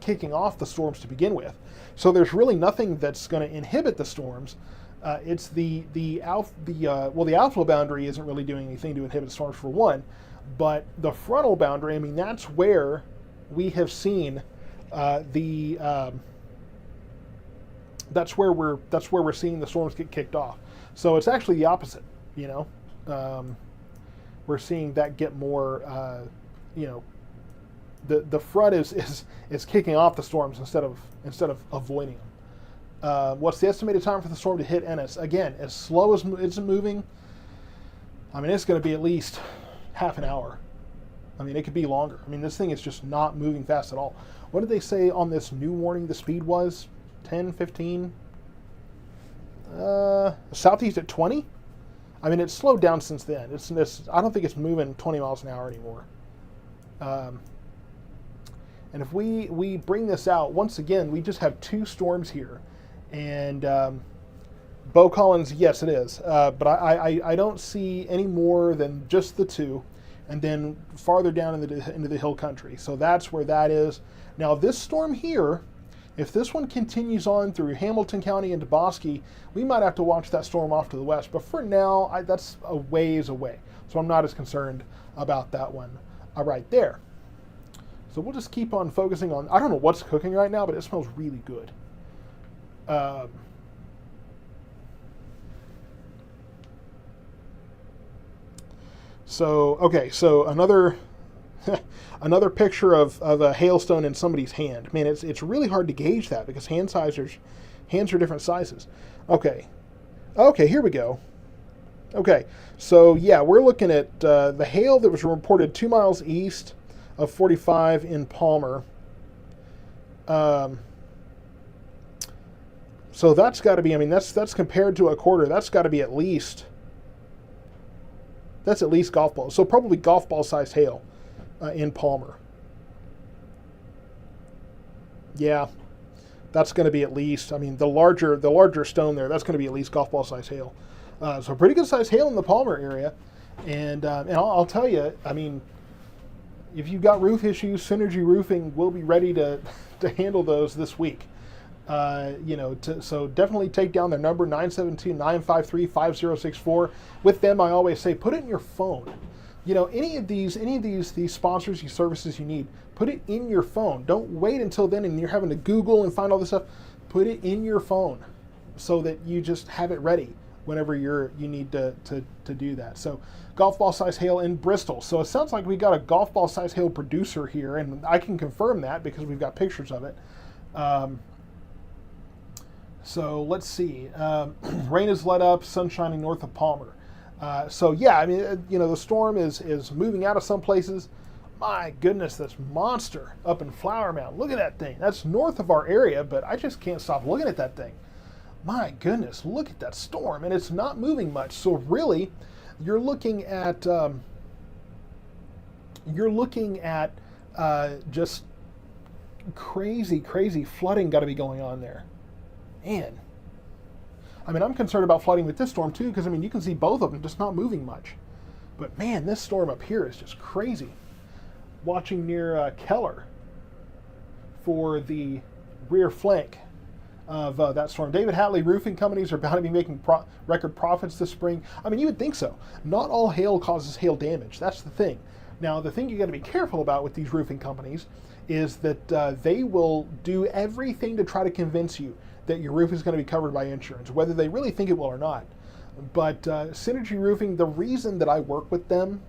kicking off the storms to begin with. So there's really nothing that's going to inhibit the storms. It's the outflow boundary isn't really doing anything to inhibit storms, for one, but the frontal boundary, I mean, that's where we have seen that's where we're seeing the storms get kicked off. So it's actually the opposite, you know. We're seeing that get more, you know, the front is kicking off the storms instead of avoiding them. What's the estimated time for the storm to hit Ennis? Again, as slow as it's moving, I mean, it's going to be at least half an hour. I mean, it could be longer. I mean, this thing is just not moving fast at all. What did they say on this new warning the speed was? 10, 15? Southeast at 20? I mean, it's slowed down since then. I don't think it's moving 20 miles an hour anymore. And if we bring this out, once again, we just have two storms here. And Bo Collins, yes, it is. But I don't see any more than just the two, and then farther down into the hill country. So that's where that is. Now, this storm here, if this one continues on through Hamilton County into Bosque, we might have to watch that storm off to the west. But for now, that's a ways away. So I'm not as concerned about that one right there. So we'll just keep on focusing on, I don't know what's cooking right now, but it smells really good. So another another picture of a hailstone in somebody's hand. Man, it's really hard to gauge that because hands are different sizes. Okay, here we go. Okay, so yeah, we're looking at the hail that was reported 2 miles east of 45 in Palmer. So that's got to be, I mean, that's compared to a quarter. That's got to be at least golf balls. So probably golf ball sized hail in Palmer. Yeah, that's going to be at least, I mean, the larger stone there, that's going to be at least golf ball sized hail. So pretty good sized hail in the Palmer area. And I'll tell you, I mean, if you've got roof issues, Synergy Roofing will be ready to handle those this week. So definitely take down their number, 972-953-5064. With them, I always say, put it in your phone. You know, any of these sponsors, these services you need, put it in your phone. Don't wait until then and you're having to Google and find all this stuff. Put it in your phone so that you just have it ready whenever you need to do that. So golf ball size hail in Bristol. So it sounds like we got a golf ball size hail producer here, and I can confirm that because we've got pictures of it. So let's see. Rain is let up, sun shining north of Palmer. So yeah, I mean, the storm is moving out of some places. My goodness, this monster up in Flower Mound. Look at that thing. That's north of our area, but I just can't stop looking at that thing. My goodness, look at that storm, and it's not moving much. So really, you're looking at just crazy flooding got to be going on there. Man, I mean, I'm concerned about flooding with this storm too, because I mean, you can see both of them just not moving much. But man, this storm up here is just crazy. Watching near Keller for the rear flank of that storm. David Hatley roofing companies are bound to be making record profits this spring. I mean, you would think so. Not all hail causes hail damage. That's the thing. Now, the thing you got to be careful about with these roofing companies is that they will do everything to try to convince you that your roof is going to be covered by insurance, whether they really think it will or not. But Synergy Roofing, the reason that I work with them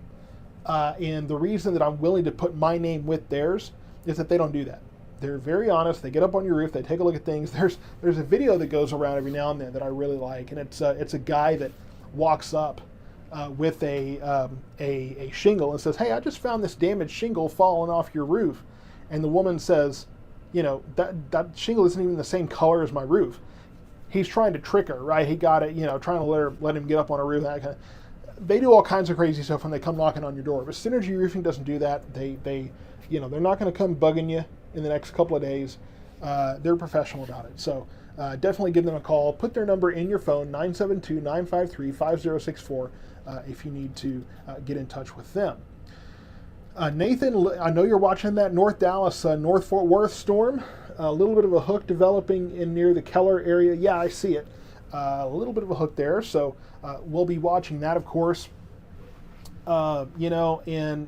and the reason that I'm willing to put my name with theirs is that they don't do that. They're very honest. They get up on your roof. They take a look at things. There's a video that goes around every now and then that I really like, and it's a guy that walks up with a shingle and says, "Hey, I just found this damaged shingle falling off your roof," and the woman says, "You know, that shingle isn't even the same color as my roof." He's trying to trick her, right? He got it, trying to let him get up on a roof. That kind of, they do all kinds of crazy stuff when they come knocking on your door. But Synergy Roofing doesn't do that. They're not going to come bugging you in the next couple of days. They're professional about it. So definitely give them a call. Put their number in your phone, 972-953-5064, if you need to get in touch with them. Nathan, I know you're watching that North Dallas, North Fort Worth storm. A little bit of a hook developing in near the Keller area. Yeah, I see it. A little bit of a hook there. So we'll be watching that, of course. In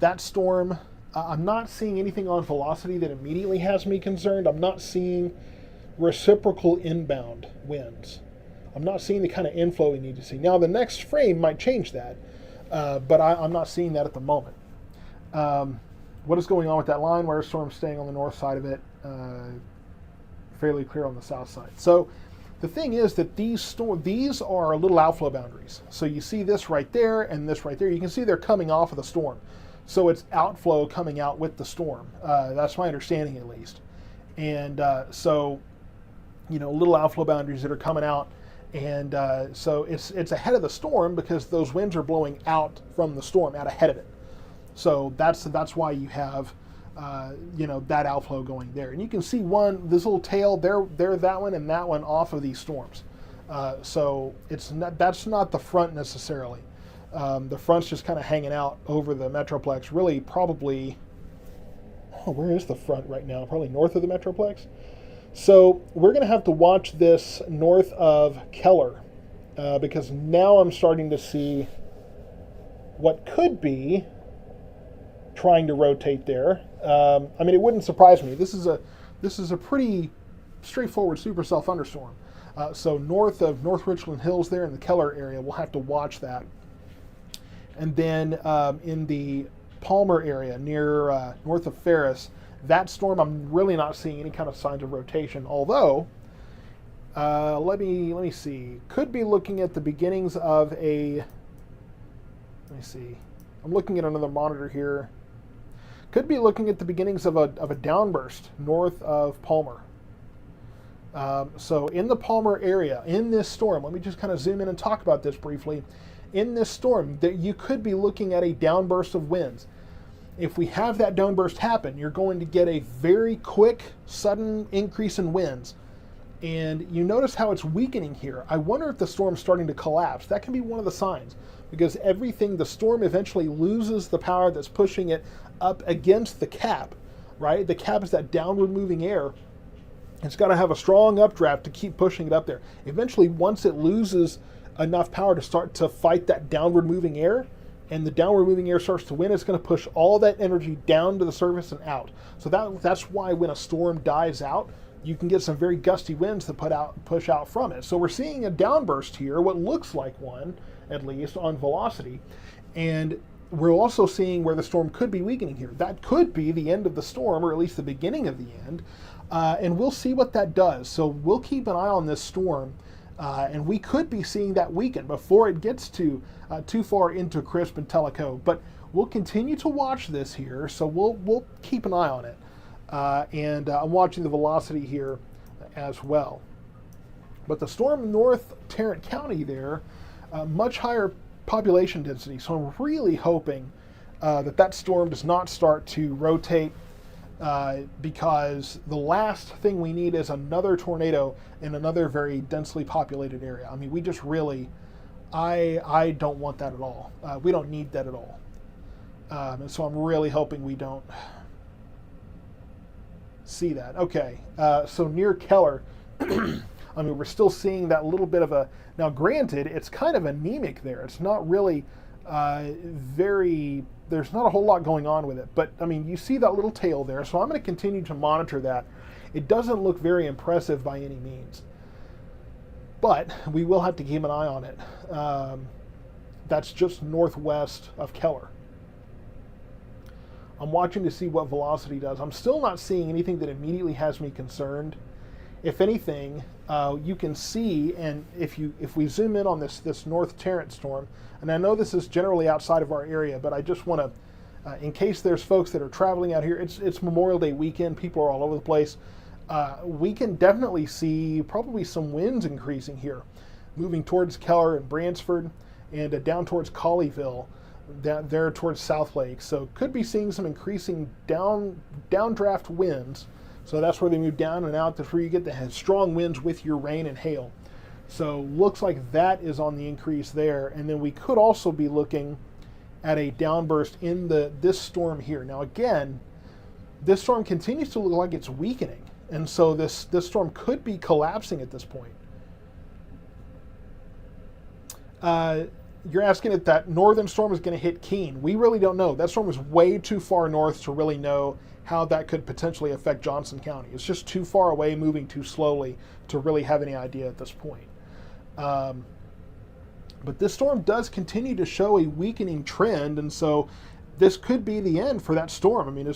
that storm, I'm not seeing anything on velocity that immediately has me concerned. I'm not seeing reciprocal inbound winds. I'm not seeing the kind of inflow we need to see. Now, the next frame might change that, but I'm not seeing that at the moment. What is going on with that line? Where is storm staying on the north side of it? Fairly clear on the south side. So the thing is that these are little outflow boundaries. So you see this right there and this right there. You can see they're coming off of the storm. So it's outflow coming out with the storm. That's my understanding, at least. And little outflow boundaries that are coming out. And so it's ahead of the storm because those winds are blowing out from the storm, out ahead of it. So that's why you have that outflow going there. And you can see this little tail there, that one and that one off of these storms. So that's not the front necessarily. The front's just kind of hanging out over the Metroplex. Really, probably, where is the front right now? Probably north of the Metroplex. So we're going to have to watch this north of Keller because now I'm starting to see what could be trying to rotate there. It wouldn't surprise me. This is a pretty straightforward supercell thunderstorm. So north of North Richland Hills there in the Keller area, we'll have to watch that. And then in the Palmer area near north of Ferris, that storm I'm really not seeing any kind of signs of rotation. Although, let me see. Could be looking at the beginnings of a. Let me see. I'm looking at another monitor here. Could be looking at the beginnings of a downburst north of Palmer. So in the Palmer area, in this storm, let me just kind of zoom in and talk about this briefly. In this storm, that you could be looking at a downburst of winds. If we have that downburst happen, you're going to get a very quick, sudden increase in winds. And you notice how it's weakening here. I wonder if the storm's starting to collapse. That can be one of the signs, because the storm eventually loses the power that's pushing it up against the cap, right? The cap is that downward moving air. It's got to have a strong updraft to keep pushing it up there. Eventually, once it loses enough power to start to fight that downward moving air, and the downward moving air starts to win, it's going to push all that energy down to the surface and out. So that's why when a storm dies out, you can get some very gusty winds that push out from it. So we're seeing a downburst here, what looks like one, at least, on velocity. And we're also seeing where the storm could be weakening here. That could be the end of the storm, or at least the beginning of the end. And we'll see what that does. So we'll keep an eye on this storm. And we could be seeing that weaken before it gets too far into Crisp and Tellico. But we'll continue to watch this here, so we'll keep an eye on it. And I'm watching the velocity here as well. But the storm north Tarrant County there, much higher population density. So I'm really hoping that storm does not start to rotate because the last thing we need is another tornado in another very densely populated area. I mean, we just really, I don't want that at all. We don't need that at all. And so I'm really hoping we don't see that. Okay, so near Keller, I mean, we're still seeing that little bit of a, now granted, it's kind of anemic there. It's not really There's not a whole lot going on with it, but I mean, you see that little tail there, so I'm going to continue to monitor that. It doesn't look very impressive by any means, but we will have to keep an eye on it. That's just northwest of Keller. I'm watching to see what velocity does. I'm still not seeing anything that immediately has me concerned. If anything, you can see, and if we zoom in on this North Tarrant storm, and I know this is generally outside of our area, but I just want to, in case there's folks that are traveling out here, it's Memorial Day weekend, people are all over the place. We can definitely see probably some winds increasing here, moving towards Keller and Bransford, and down towards Colleyville, down there towards South Lake. So could be seeing some increasing downdraft winds. So that's where they move down and out. That's where you get the strong winds with your rain and hail. So looks like that is on the increase there. And then we could also be looking at a downburst in this storm here. Now again, this storm continues to look like it's weakening. And so this storm could be collapsing at this point. You're asking if that northern storm is going to hit Keene. We really don't know. That storm is way too far north to really know how that could potentially affect Johnson County. It's just too far away, moving too slowly to really have any idea at this point. But this storm does continue to show a weakening trend, and so this could be the end for that storm. I mean,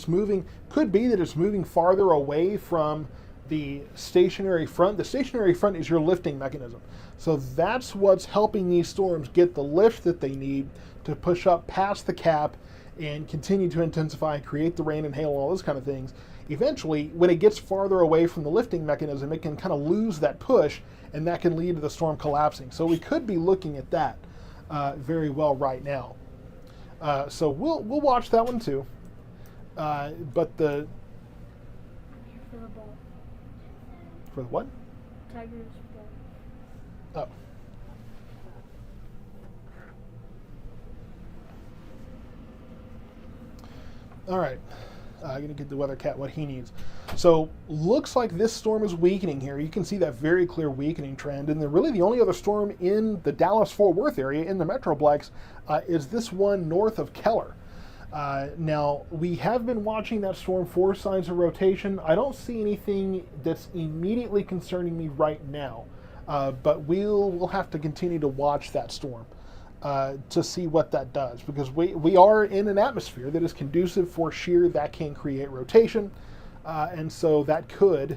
could be that it's moving farther away from the stationary front. The stationary front is your lifting mechanism. So that's what's helping these storms get the lift that they need to push up past the cap and continue to intensify and create the rain and hail and all those kind of things. Eventually, when it gets farther away from the lifting mechanism, it can kind of lose that push, and that can lead to the storm collapsing. So we could be looking at that very well right now. So we'll watch that one too. But the For the ball. for the what? Tigers ball. Oh. All right. I'm going to get the weather cat what he needs. So looks like this storm is weakening here. You can see that very clear weakening trend. And really the only other storm in the Dallas-Fort Worth area, in the Metroplex, is this one north of Keller. Now, we have been watching that storm for signs of rotation. I don't see anything that's immediately concerning me right now. But we'll have to continue to watch that storm to see what that does, because we are in an atmosphere that is conducive for shear that can create rotation, and so that could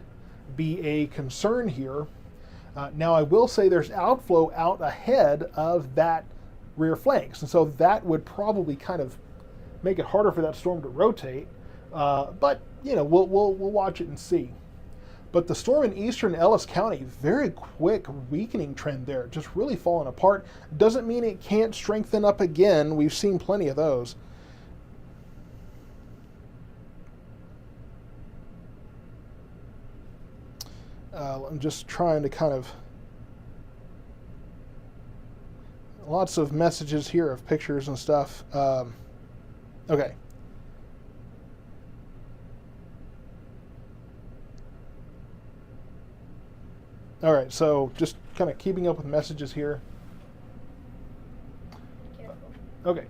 be a concern here. Now, I will say there's outflow out ahead of that rear flanks, and so that would probably kind of make it harder for that storm to rotate. But you know, we'll watch it and see. But the storm in eastern Ellis County, very quick weakening trend there, just really falling apart. Doesn't mean it can't strengthen up again. We've seen plenty of those. I'm just trying to kind of... Lots of messages here of pictures and stuff. Okay. All right, so just kind of keeping up with messages here. Okay.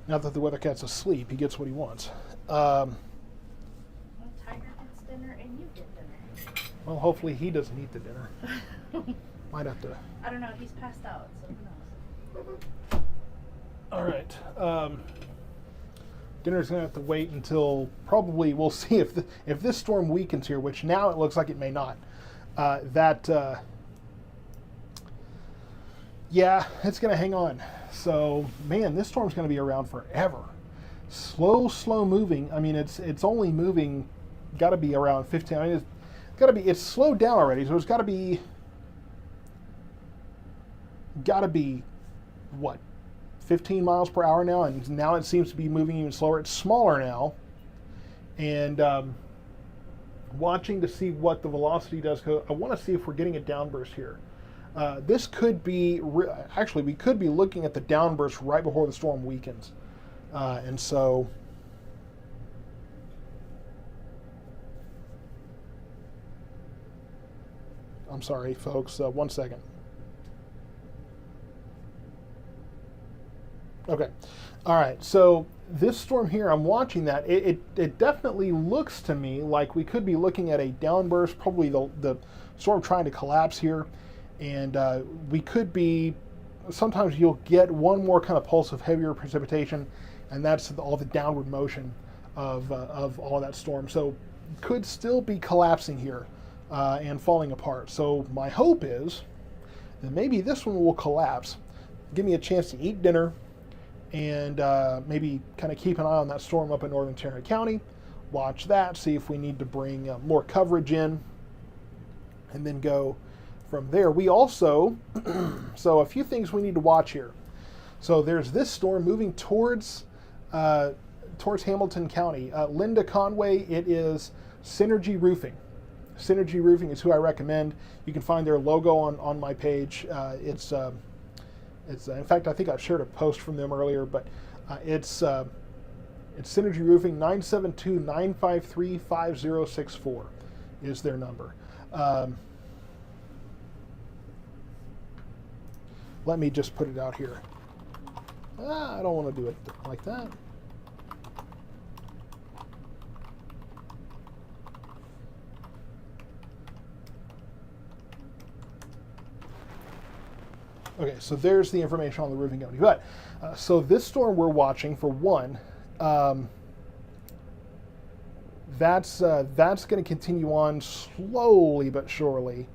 Now that the weather cat's asleep, he gets what he wants. Well, Tiger gets dinner and you get dinner. Well, hopefully he doesn't eat the dinner. Might have to. I don't know. He's passed out, so who knows? All right. Dinner's gonna have to wait until probably we'll see if this storm weakens here, which now it looks like it may not. Yeah, it's gonna hang on. So man, this storm's gonna be around forever. Slow moving. I mean, it's only moving. Got to be around 15. I mean, it's slowed down already, so it's got to be what? 15 miles per hour now, and now it seems to be moving even slower. It's smaller now, and watching to see what the velocity does. I want to see if we're getting a downburst here. This could be actually, we could be looking at the downburst right before the storm weakens, and so I'm sorry, folks. 1 second. Okay. All right. So this storm here, I'm watching that. It definitely looks to me like we could be looking at a downburst, probably the storm trying to collapse here. And we could be, sometimes you'll get one more kind of pulse of heavier precipitation, and that's all the downward motion of all of that storm. So could still be collapsing here and falling apart. So my hope is that maybe this one will collapse, give me a chance to eat dinner, and maybe kind of keep an eye on that storm up in northern Tarrant County, watch that, see if we need to bring more coverage in, and then go from there. We also, so a few things we need to watch here. So there's this storm moving towards Hamilton County. Linda Conway, it is Synergy Roofing. Synergy Roofing is who I recommend. You can find their logo on my page. It's in fact, I think I shared a post from them earlier, but it's Synergy Roofing. 972-953-5064 is their number. Let me just put it out here. I don't want to do it like that. Okay, so there's the information on the roofing company. But so this storm we're watching, for one, that's going to continue on slowly but surely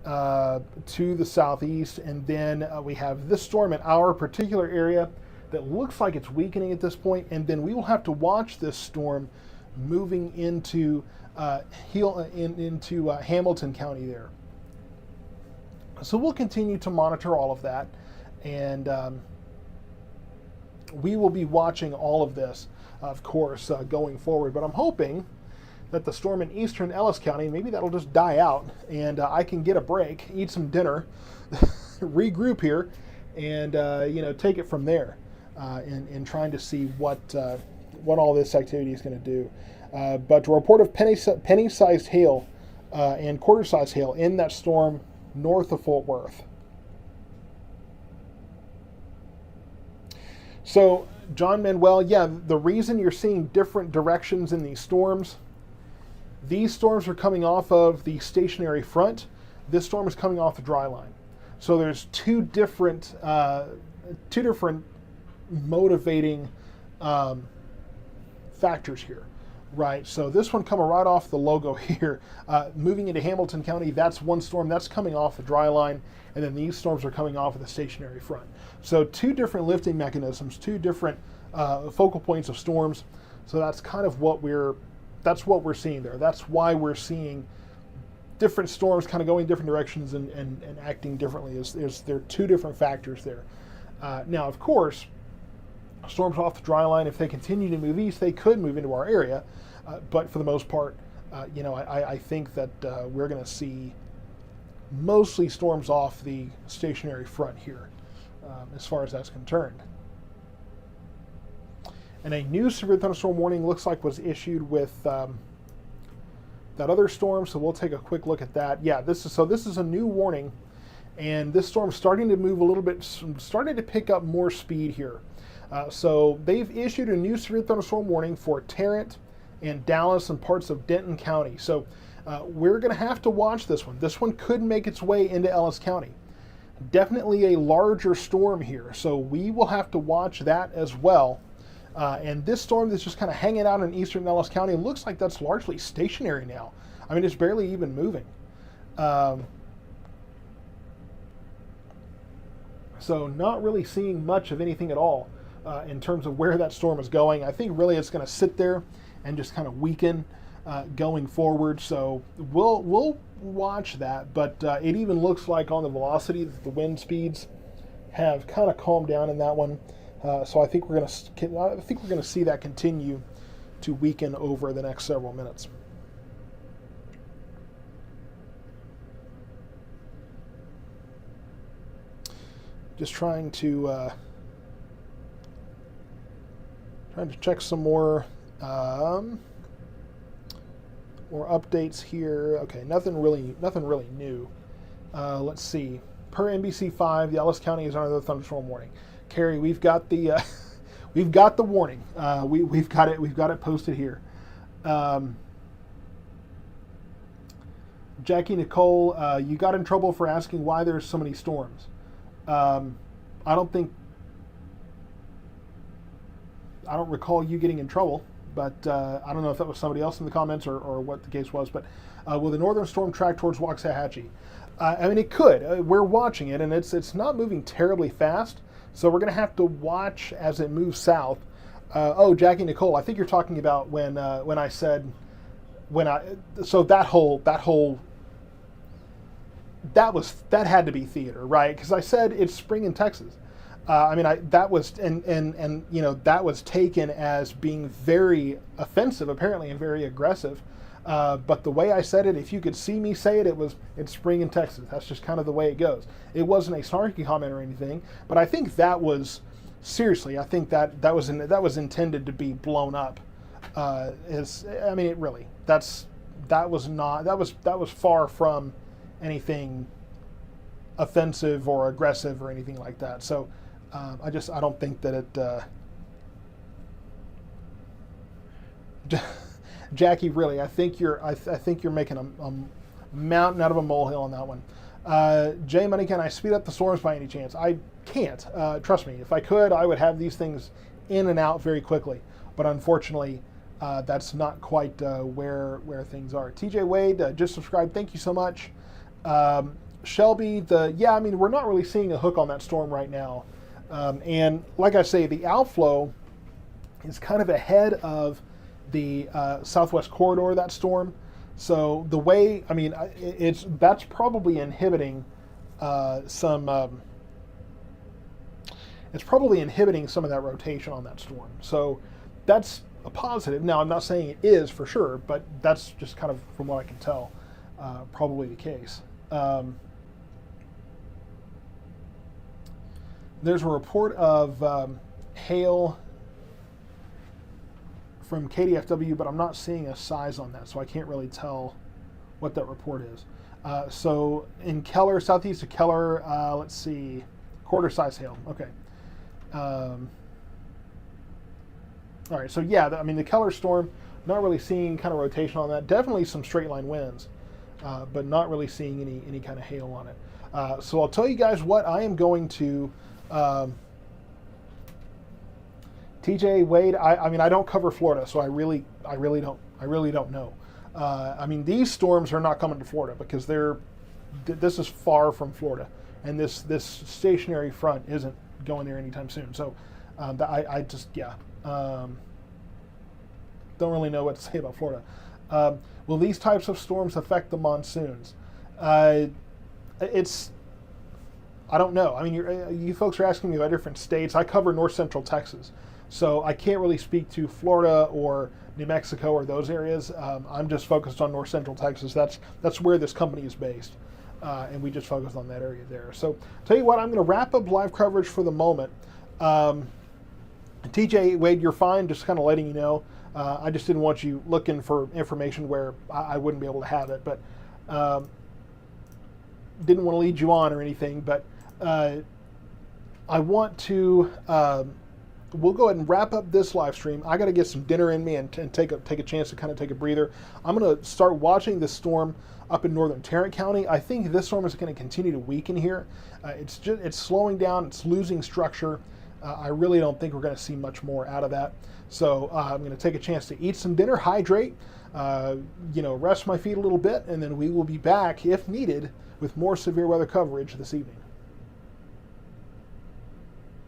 to the southeast, and then we have this storm in our particular area that looks like it's weakening at this point, and then we will have to watch this storm moving into Hamilton County there. So we'll continue to monitor all of that, and we will be watching all of this, of course, going forward. But I'm hoping that the storm in eastern Ellis County, maybe that'll just die out, and I can get a break, eat some dinner, regroup here, and take it from there, in trying to see what all this activity is going to do. But a report of penny-sized hail and quarter-sized hail in that storm north of Fort Worth. So, John Manuel, yeah, the reason you're seeing different directions in these storms are coming off of the stationary front. This storm is coming off the dry line. So there's two different motivating factors here. Right, so this one coming right off the logo here, moving into Hamilton County, that's one storm that's coming off the dry line, and then these storms are coming off of the stationary front. So two different lifting mechanisms, two different focal points of storms. So that's kind of what we're seeing there. That's why we're seeing different storms kind of going different directions and acting differently. There are two different factors there. Now, of course, storms off the dry line, if they continue to move east, they could move into our area. But for the most part, I think that we're going to see mostly storms off the stationary front here, as far as that's concerned. And a new severe thunderstorm warning looks like was issued with that other storm, so we'll take a quick look at that. Yeah, this is a new warning, and this storm's starting to move a little bit, starting to pick up more speed here. So they've issued a new severe thunderstorm warning for Tarrant and Dallas and parts of Denton County. So we're going to have to watch this one. This one could make its way into Ellis County. Definitely a larger storm here, so we will have to watch that as well. And this storm that's just kind of hanging out in eastern Ellis County looks like that's largely stationary now. I mean, it's barely even moving. So not really seeing much of anything at all in terms of where that storm is going. I think really it's going to sit there and just kind of weaken going forward. So we'll watch that. But it even looks like on the velocity that the wind speeds have kind of calmed down in that one. So I think we're going to see that continue to weaken over the next several minutes. Just trying to check some more updates here. Okay, nothing really new. Let's see. Per NBC5, the Ellis County is under the thunderstorm warning. Carrie, we've got the we've got the warning. We've got it. We've got it posted here. Jackie Nicole, you got in trouble for asking why there's so many storms. I don't recall you getting in trouble, but I don't know if that was somebody else in the comments or what the case was. But will the northern storm track towards Waxahachie? I mean, it could. We're watching it, and it's not moving terribly fast. So we're going to have to watch as it moves south. Jackie Nicole, I think you're talking about when I said that had to be theater, right? Because I said it's spring in Texas. That was that was taken as being very offensive, apparently, and very aggressive. But the way I said it, if you could see me say it, it's spring in Texas. That's just kind of the way it goes. It wasn't a snarky comment or anything, but I think that was seriously. I think that was intended to be blown up. That was far from anything offensive or aggressive or anything like that. So I don't think that it. Jackie, really, I think you're making a mountain out of a molehill on that one. Jay Money, can I speed up the storms by any chance? I can't. Trust me, if I could, I would have these things in and out very quickly. But unfortunately, that's not quite where things are. TJ Wade, just subscribed. Thank you so much. Shelby, we're not really seeing a hook on that storm right now. And like I say, the outflow is kind of ahead of the southwest corridor of that storm. So the way, that's probably inhibiting some. It's probably inhibiting some of that rotation on that storm. So that's a positive. Now I'm not saying it is for sure, but that's just kind of from what I can tell, probably the case. There's a report of hail from KDFW, but I'm not seeing a size on that, so I can't really tell what that report is. So in Keller, southeast of Keller, let's see, quarter size hail. Okay. All right, so yeah, the Keller storm, not really seeing kind of rotation on that. Definitely some straight line winds, but not really seeing any kind of hail on it. So I'll tell you guys what I am going to. TJ Wade, I don't cover Florida, so I really don't know. These storms are not coming to Florida because this is far from Florida, and this stationary front isn't going there anytime soon. So don't really know what to say about Florida. Will these types of storms affect the monsoons? I don't know. You folks are asking me about different states. I cover north central Texas. So I can't really speak to Florida or New Mexico or those areas. I'm just focused on north central Texas. That's where this company is based, and we just focus on that area there. So tell you what, I'm going to wrap up live coverage for the moment. TJ Wade, you're fine. Just kind of letting you know. I just didn't want you looking for information where I wouldn't be able to have it, but didn't want to lead you on or anything. But I want to. We'll go ahead and wrap up this live stream. I got to get some dinner in me and take a chance to kind of take a breather. I'm going to start watching this storm up in northern Tarrant County. I think this storm is going to continue to weaken here. It's slowing down. It's losing structure. I really don't think we're going to see much more out of that. So I'm going to take a chance to eat some dinner, hydrate, rest my feet a little bit, and then we will be back if needed with more severe weather coverage this evening.